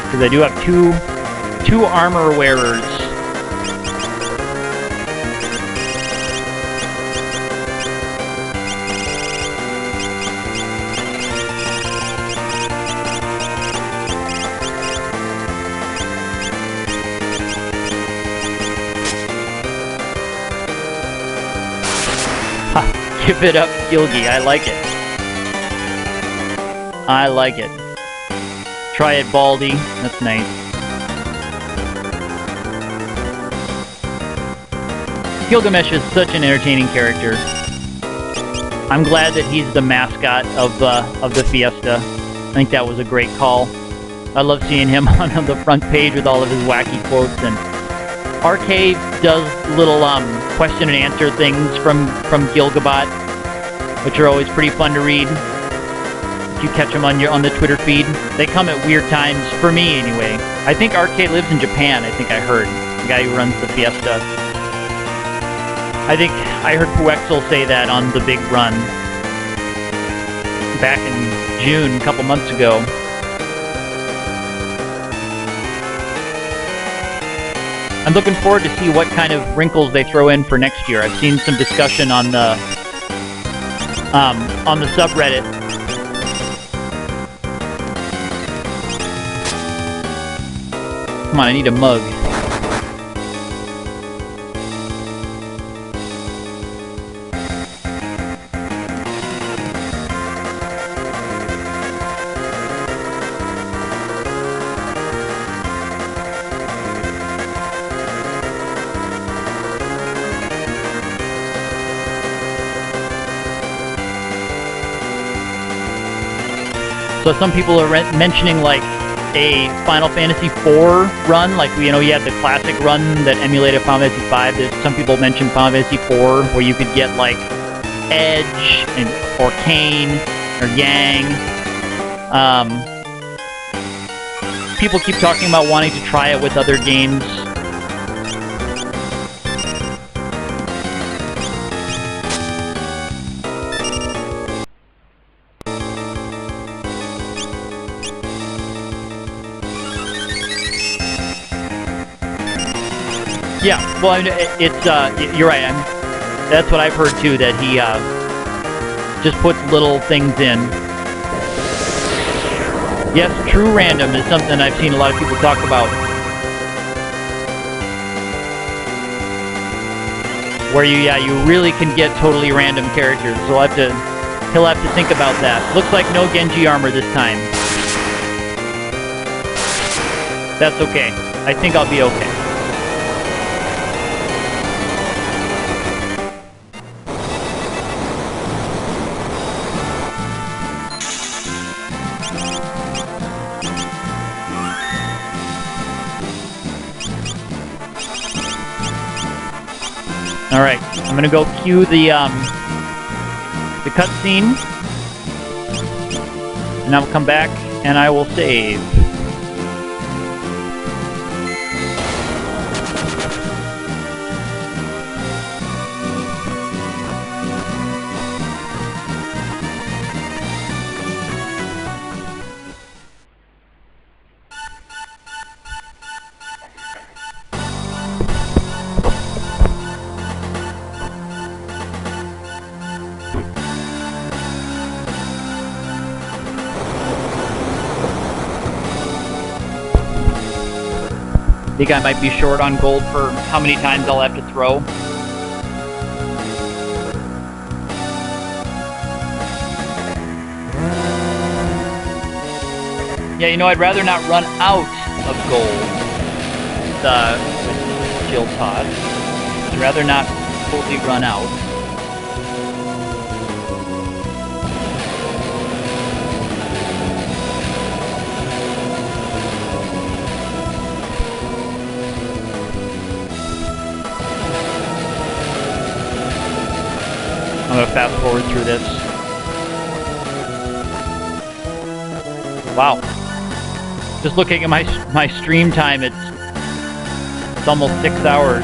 Because I do have two armor wearers. Ha! Give it up, Gilgi. I like it. I like it. Try it, Baldy. That's nice. Gilgamesh is such an entertaining character. I'm glad that he's the mascot of the Fiesta. I think that was a great call. I love seeing him on the front page with all of his wacky quotes, and RK does little question and answer things from Gilgabot, which are always pretty fun to read. You catch them on the Twitter feed. They come at weird times, for me anyway. I think RK lives in Japan, I think I heard. The guy who runs the Fiesta. I think I heard Puexel say that on the big run. Back in June, a couple months ago. I'm looking forward to see what kind of wrinkles they throw in for next year. I've seen some discussion on the subreddit. Come on, I need a mug. So some people are mentioning like a Final Fantasy IV run, like you had the classic run that emulated Final Fantasy V. Some people mentioned Final Fantasy IV, where you could get like Edge or Kane or Yang. People keep talking about wanting to try it with other games. Yeah, well, it's you're right. That's what I've heard too. That just puts little things in. Yes, true random is something I've seen a lot of people talk about. Where you really can get totally random characters. So he'll have to think about that. Looks like no Genji armor this time. That's okay. I think I'll be okay. Alright, I'm gonna go cue the cutscene, and I'll come back and I will save. I think I might be short on gold for how many times I'll have to throw. Yeah, you know, I'd rather not run out of gold with Jill Todd. I'd rather not totally run out. I'm gonna fast forward through this. Wow. Just looking at my stream time, it's almost 6 hours.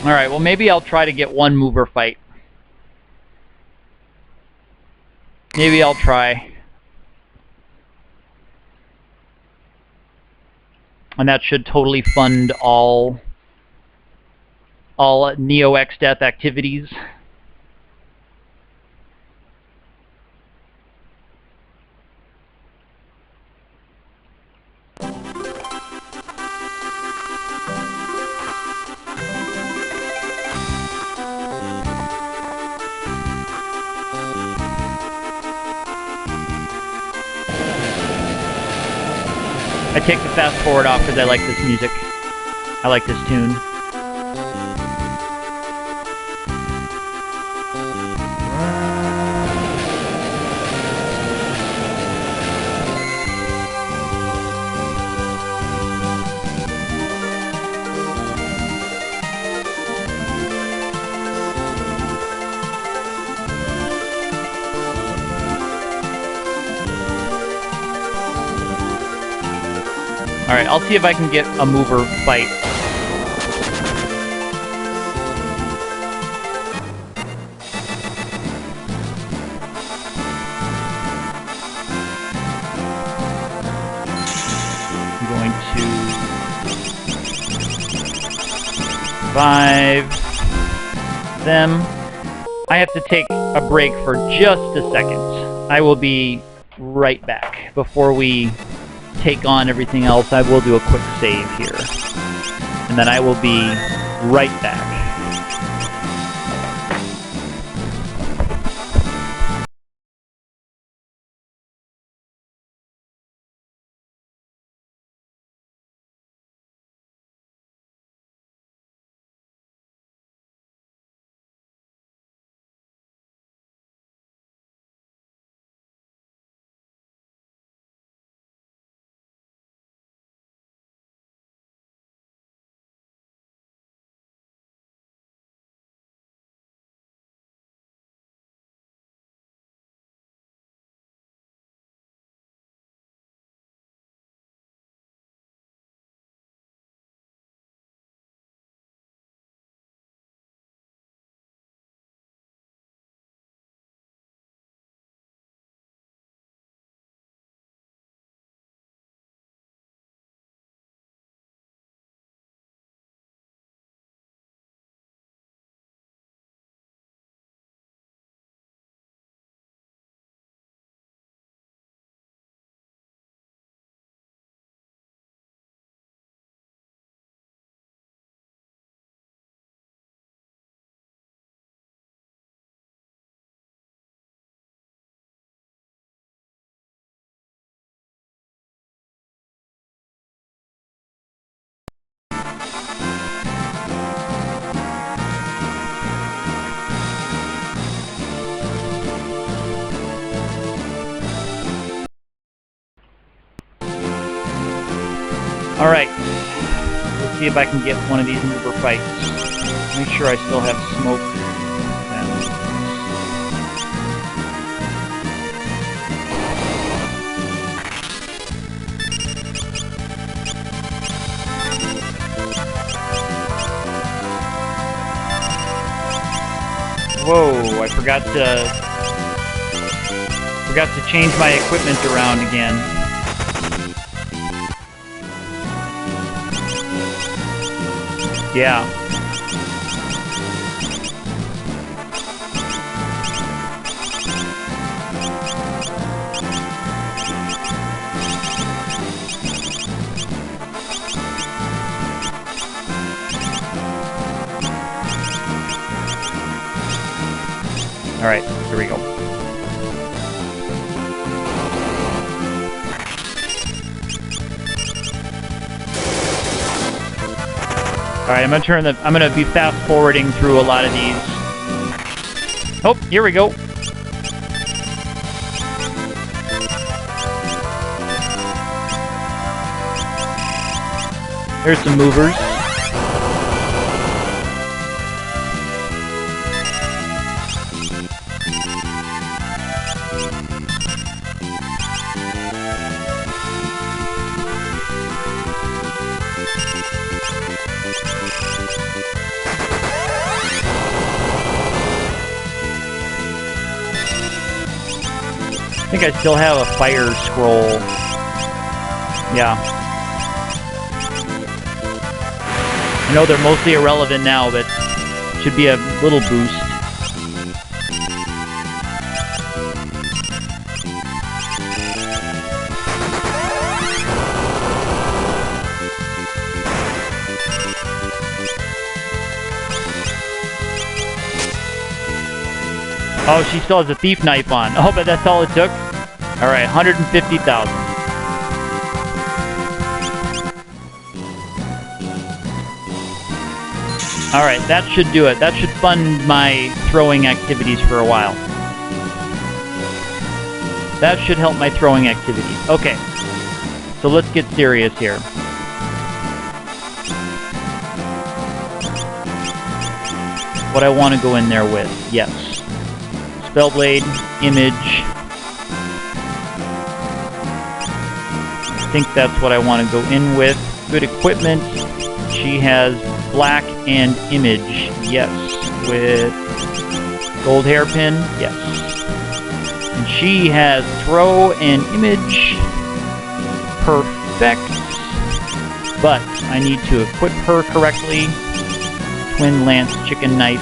Alright, well maybe I'll try to get one mover fight. Maybe I'll try. And that should totally fund all Neo X Death activities. I take the fast forward off because I like this music. I like this tune. Alright, I'll see if I can get a mover fight. I'm going to revive them. I have to take a break for just a second. I will be right back before we take on everything else. I will do a quick save here, and then I will be right back. Alright. Let's see if I can get one of these mover fights. Make sure I still have smoke. Whoa, I forgot to change my equipment around again. Yeah. All right, here we go. All right, I'm gonna be fast forwarding through a lot of these. Oh, here we go. There's some movers. I think I still have a fire scroll. Yeah. I know they're mostly irrelevant now, but should be a little boost. Oh, she still has a thief knife on. Oh, but that's all it took? Alright, 150,000. Alright, that should do it. That should fund my throwing activities for a while. That should help my throwing activities. Okay. So let's get serious here. What I want to go in there with. Yes. Spellblade, image. I think that's what I want to go in with. Good equipment. She has black and image. Yes. With gold hairpin. Yes. And she has throw and image. Perfect. But I need to equip her correctly. Twin lance chicken knife.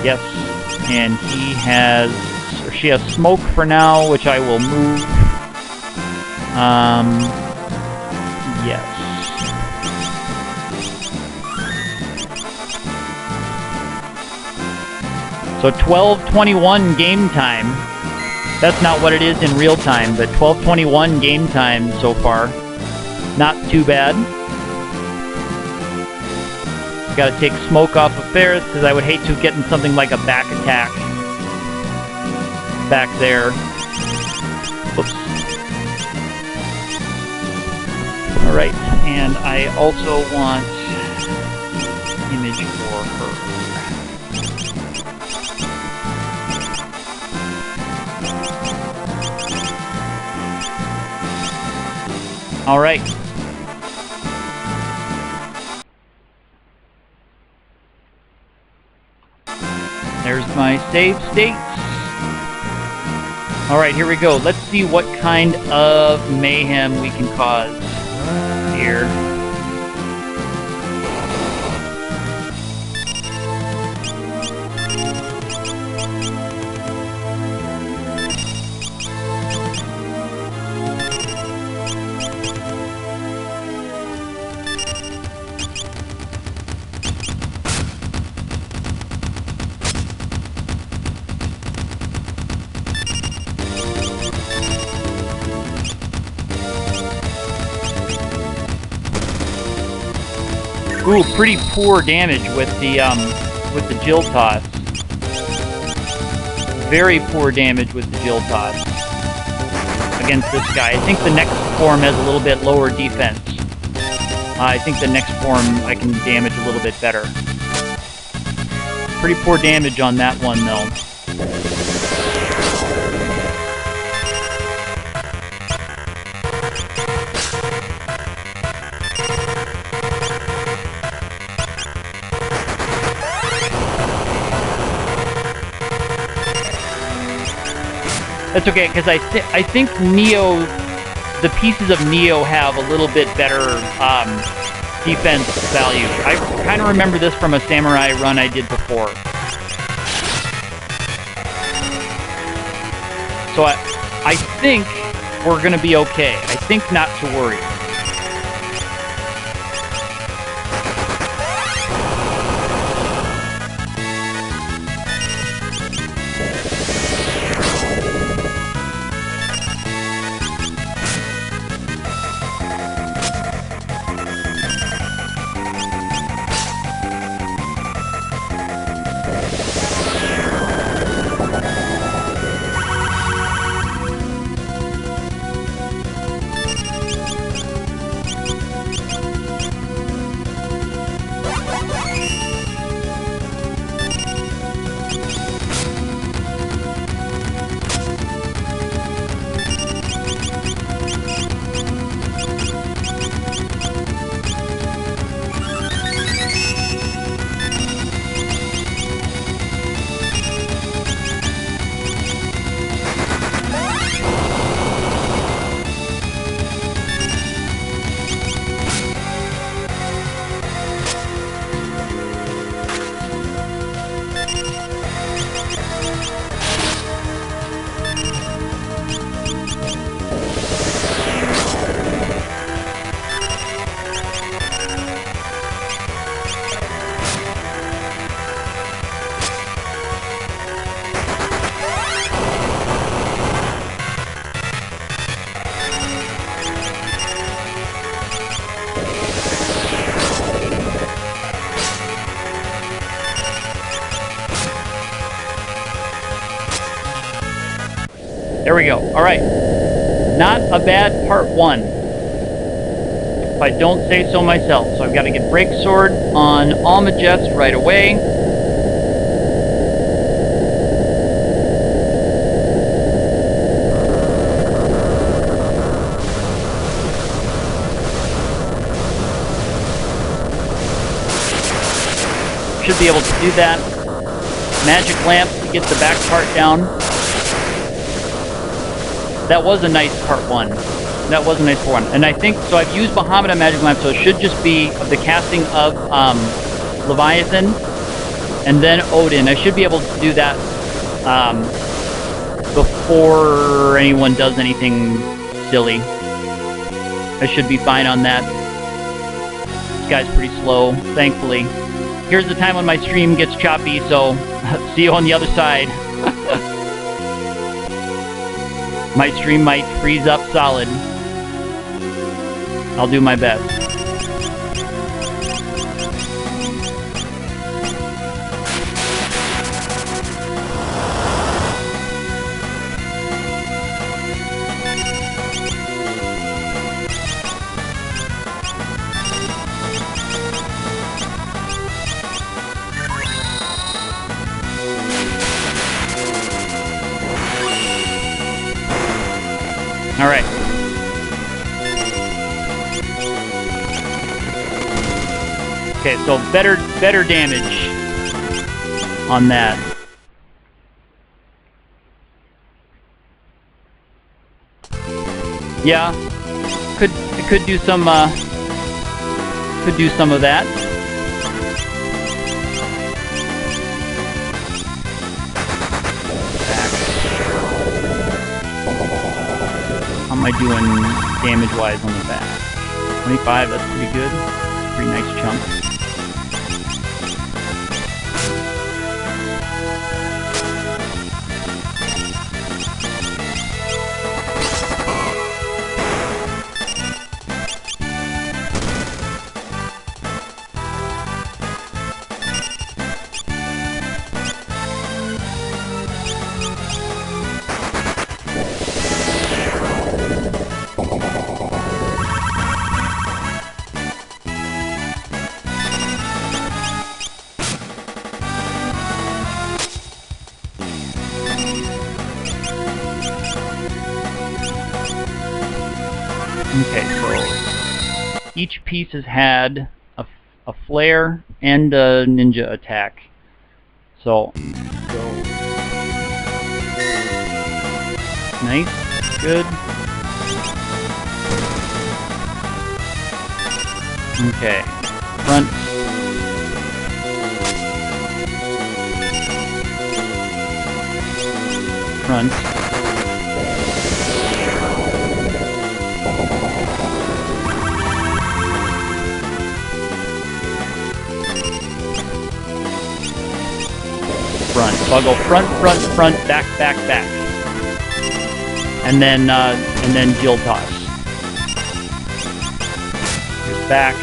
Yes. And she has smoke for now, which I will move. Yes. So 12:21 game time. That's not what it is in real time, but 12:21 game time so far. Not too bad. Got to take smoke off of Ferris because I would hate to get in something like a back attack back there. Whoops. Alright, and I also want image for her. Alright. There's my save states. Alright, here we go. Let's see what kind of mayhem we can cause here. Ooh, pretty poor damage with the Jill Toss. Very poor damage with the Jill Toss. I against this guy. I think the next form has a little bit lower defense. I think the next form I can damage a little bit better. Pretty poor damage on that one, though. That's okay, because I think Neo, the pieces of Neo have a little bit better defense value. I kind of remember this from a Samurai run I did before. So I think we're going to be okay. I think not to worry. There we go. All right. Not a bad part one, if I don't say so myself. So I've got to get Break Sword on Almajets right away. Should be able to do that. Magic Lamp to get the back part down. That was a nice part one. That was a nice part one. And I think, so I've used Bahamut on Magic Lamp, so it should just be the casting of Leviathan and then Odin. I should be able to do that before anyone does anything silly. I should be fine on that. This guy's pretty slow, thankfully. Here's the time when my stream gets choppy, so see you on the other side. My stream might freeze up solid. I'll do my best. All right. Okay, so better damage on that. Yeah, could do some of that. How am I doing damage-wise on the back? 25, that's pretty good. Pretty nice chunk. Okay, so each piece has had a flare and a ninja attack. So, go. Nice, good. Okay, front. Front. Front. So I'll go front, front, front, back, back, back, and then Jill toss. Here's back.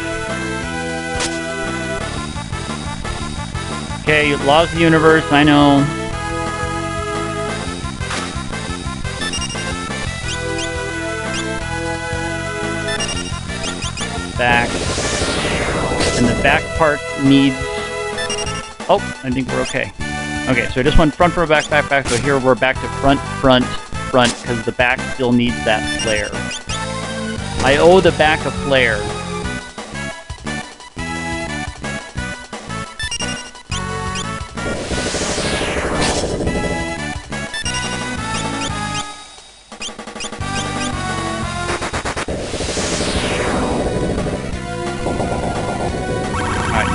Okay, laws of the universe. I know. Back, and the back part needs. Oh, I think we're okay. Okay, so I just went front, front, back, back, back. So here we're back to front, front, front, because the back still needs that flare. I owe the back a flare.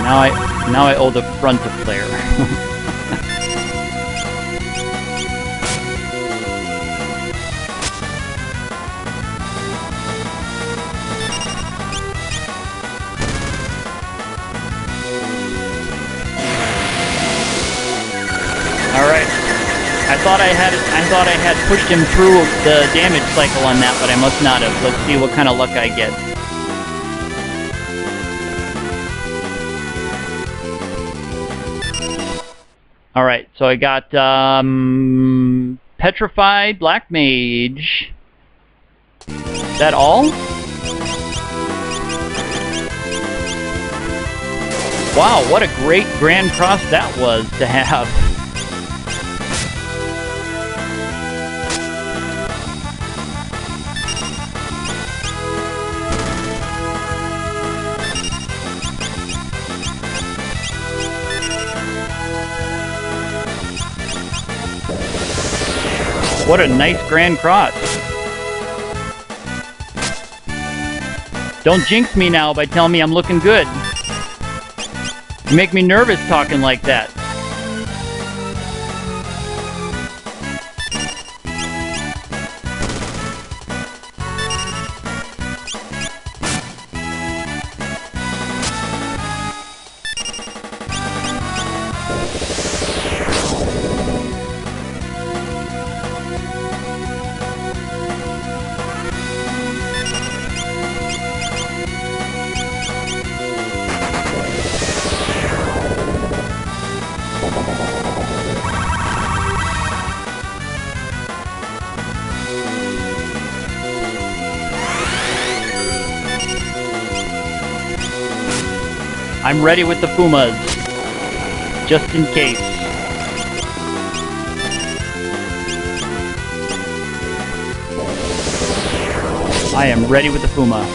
Alright, now I owe the front a flare. I thought I had pushed him through the damage cycle on that, but I must not have. Let's see what kind of luck I get. Alright, so I got Petrified, Black Mage. Is that all? Wow, what a great Grand Cross that was to have. What a nice Grand Cross. Don't jinx me now by telling me I'm looking good. You make me nervous talking like that. I'm ready with the Pumas, just in case. I am ready with the Puma.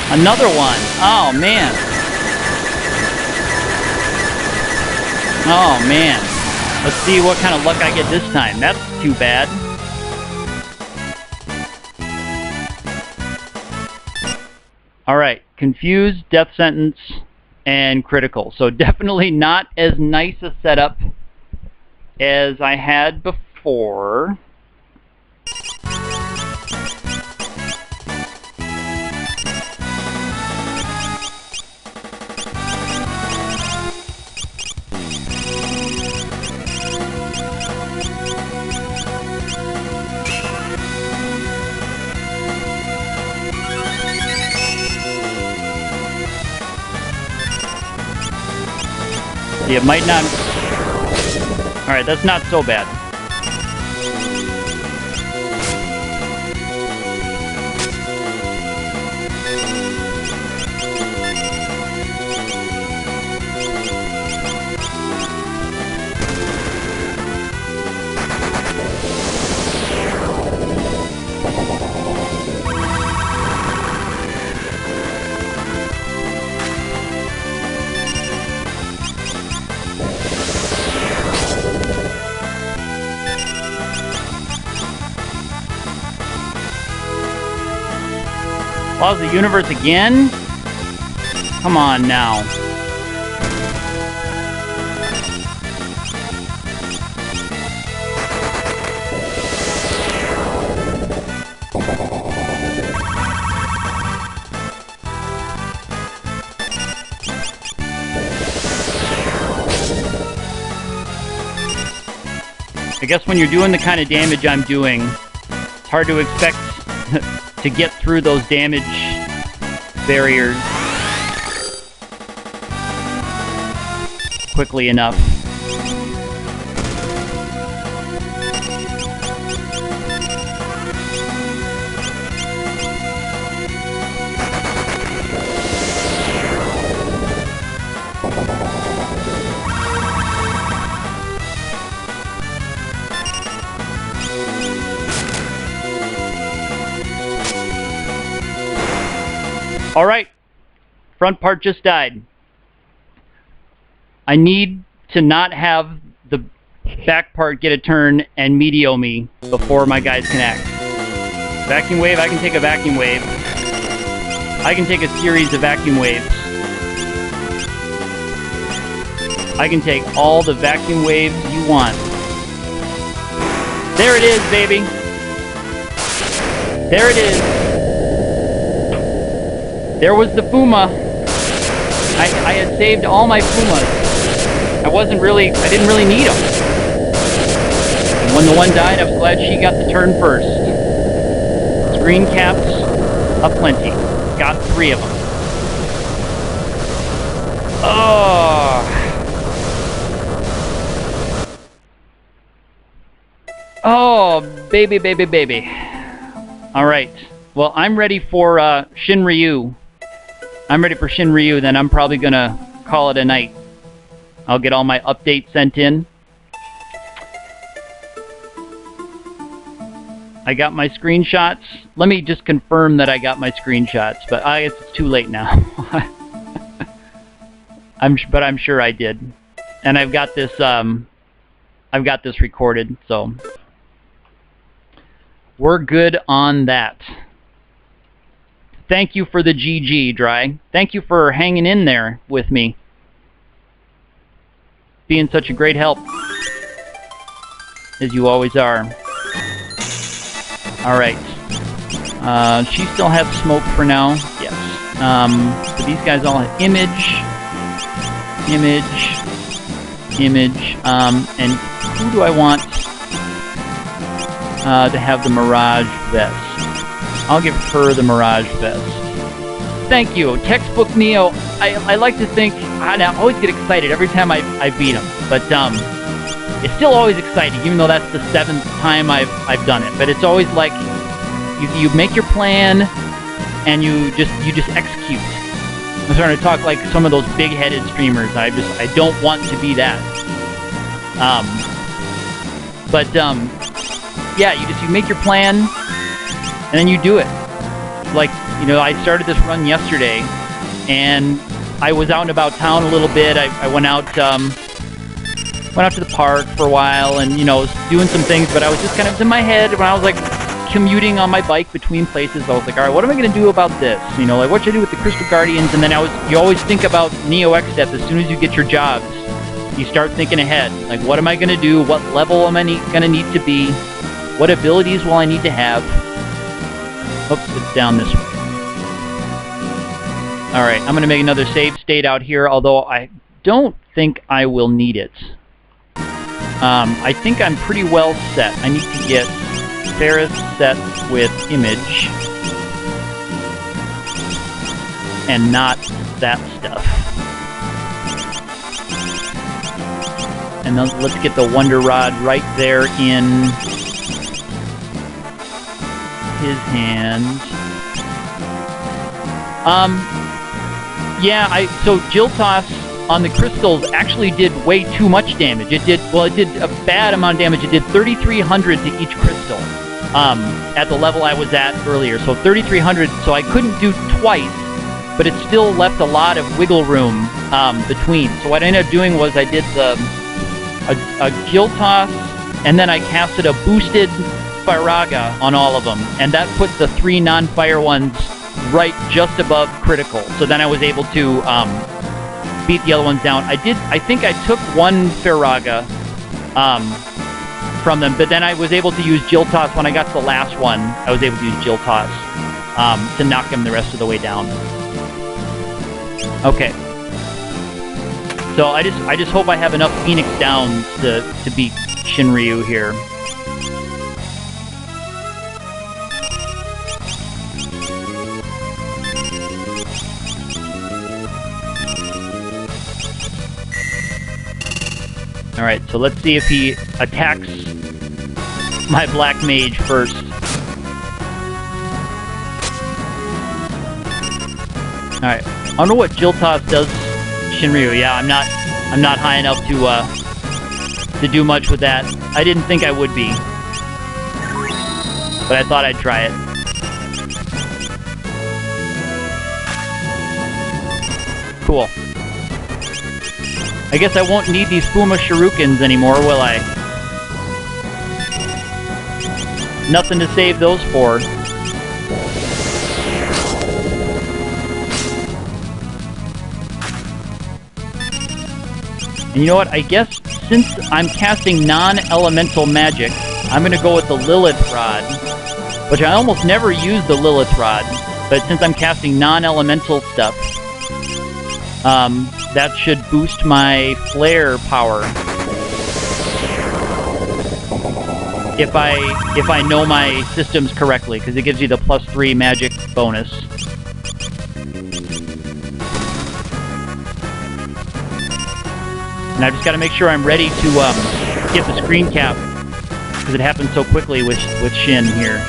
Another one. Oh, man. Oh, man. Let's see what kind of luck I get this time. That's too bad. Alright. Confused, Death Sentence, and Critical. So definitely not as nice a setup as I had before. See, it might not... Alright, that's not so bad. Laws of the universe again? Come on now. I guess when you're doing the kind of damage I'm doing, it's hard to expect to get through those damage barriers quickly enough. Alright, front part just died. I need to not have the back part get a turn and meteor me before my guys can act. Vacuum wave, I can take a vacuum wave. I can take a series of vacuum waves. I can take all the vacuum waves you want. There it is, baby. There it is. There was the Fuma. I had saved all my Fumas. I didn't really need them. And when the one died, I was glad she got the turn first. Screen caps aplenty. Got 3 of them. Oh. Oh, baby, baby, baby. Alright. Well, I'm ready for Shinryu. I'm ready for Shinryu, then I'm probably gonna call it a night. I'll get all my updates sent in. I got my screenshots. Let me just confirm that I got my screenshots, but I guess it's too late now. But I'm sure I did. And I've got this recorded, so we're good on that. Thank you for the GG, Dry. Thank you for hanging in there with me. Being such a great help. As you always are. Alright. She still has smoke for now. Yes. So these guys all have image. And who do I want to have the Mirage Vest? I'll give her the Mirage Vest. Thank you. Textbook Neo. I like to think... I always get excited every time I beat him. But it's still always exciting, even though that's the 7th time I've done it. But it's always like... You make your plan, and you just execute. I'm starting to talk like some of those big-headed streamers. I don't want to be that. Yeah, you make your plan... and then you do it. Like, you know, I started this run yesterday, and I was out and about town a little bit. I went out to the park for a while, and, you know, was doing some things, but I was just kind of in my head when I was, like, commuting on my bike between places. I was like, alright, what am I going to do about this? You know, like, what should I do with the Crystal Guardians? And then you always think about Neo X-Step as soon as you get your jobs. You start thinking ahead. Like, what am I going to do? What level am I going to need to be? What abilities will I need to have? Oops, it's down this way. Alright, I'm going to make another save state out here, although I don't think I will need it. I think I'm pretty well set. I need to get Ferris set with image. And not that stuff. And then let's get the Wonder Rod right there in his hands. Yeah, so Jill Toss on the crystals actually did way too much damage. It did a bad amount of damage. It did 3,300 to each crystal at the level I was at earlier. So 3,300, so I couldn't do twice, but it still left a lot of wiggle room between. So what I ended up doing was I did a Jill Toss, and then I casted a boosted Firaga on all of them, and that put the 3 non-fire ones right just above critical. So then I was able to beat the other ones down. I think I took 1 Firaga from them, but then I was able to use Jill Toss when I got to the last one. I was able to use Jill Toss to knock him the rest of the way down. Okay. So I just hope I have enough Phoenix Downs to beat Shinryu here. Alright, so let's see if he attacks my Black Mage first. Alright, I don't know what Jill Toss does Shinryu. Yeah, I'm not high enough to do much with that. I didn't think I would be, but I thought I'd try it. Cool. I guess I won't need these Fuma Shurikens anymore, will I? Nothing to save those for. And you know what? I guess since I'm casting non-elemental magic, I'm going to go with the Lilith Rod, which I almost never use the Lilith Rod, but since I'm casting non-elemental stuff, that should boost my flare power. If I know my systems correctly, because it gives you the +3 magic bonus. And I've just got to make sure I'm ready to get the screen cap, because it happens so quickly with Shin here.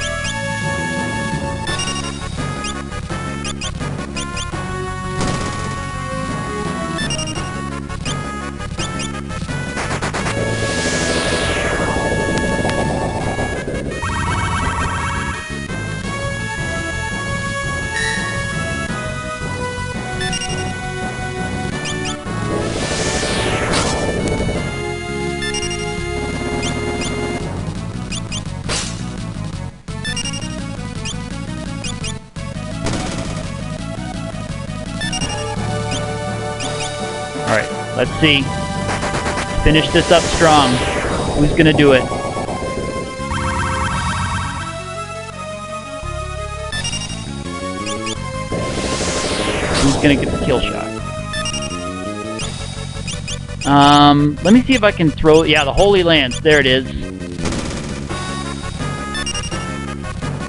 Let's see. Finish this up strong. Who's gonna do it? Who's gonna get the kill shot? Let me see if I can throw... Yeah, the Holy Lance. There it is.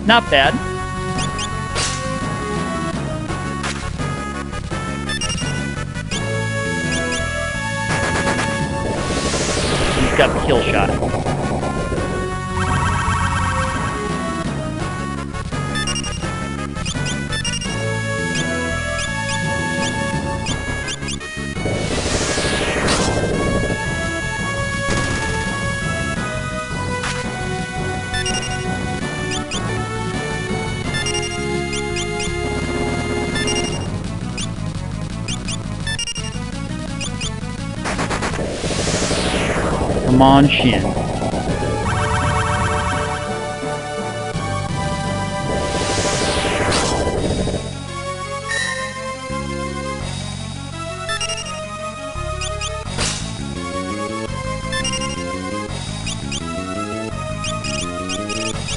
Not bad. Got the kill shot. Come on, Shin.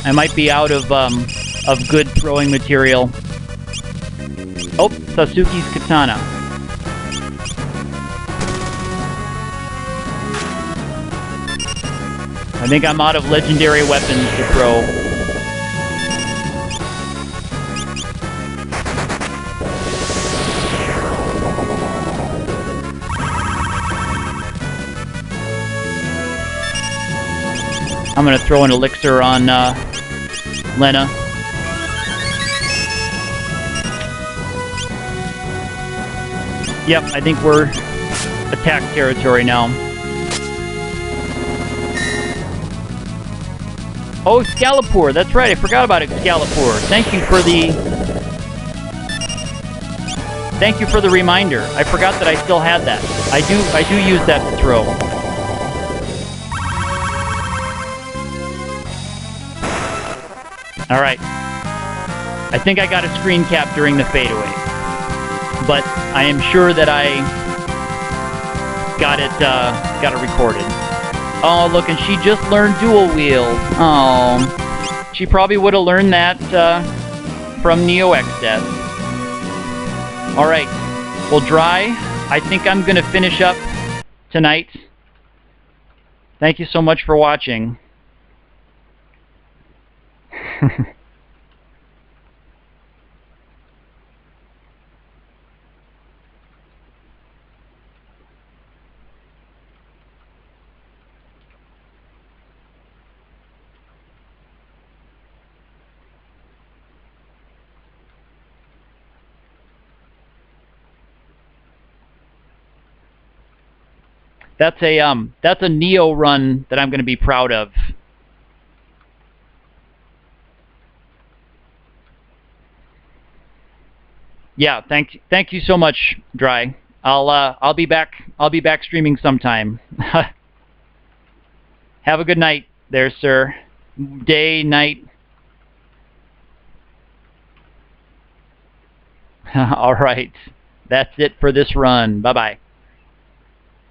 I might be out of good throwing material. Oh, Sasuke's katana. I think I'm out of legendary weapons to throw. I'm going to throw an elixir on Lena. Yep, I think we're attack territory now. Oh, Excalibur, that's right, I forgot about Excalibur. Thank you for the reminder. I forgot that I still had that. I do use that to throw. Alright. I think I got a screen cap during the fadeaway. But I am sure that I got it recorded. Oh, look, and she just learned dual wield. Oh, she probably would have learned that from Neo X-Death. All right, well, Dry, I think I'm going to finish up tonight. Thank you so much for watching. That's a Neo run that I'm going to be proud of. Yeah, thank you so much, Dry. I'll be back streaming sometime. Have a good night there, sir. Day, night. All right. That's it for this run. Bye-bye.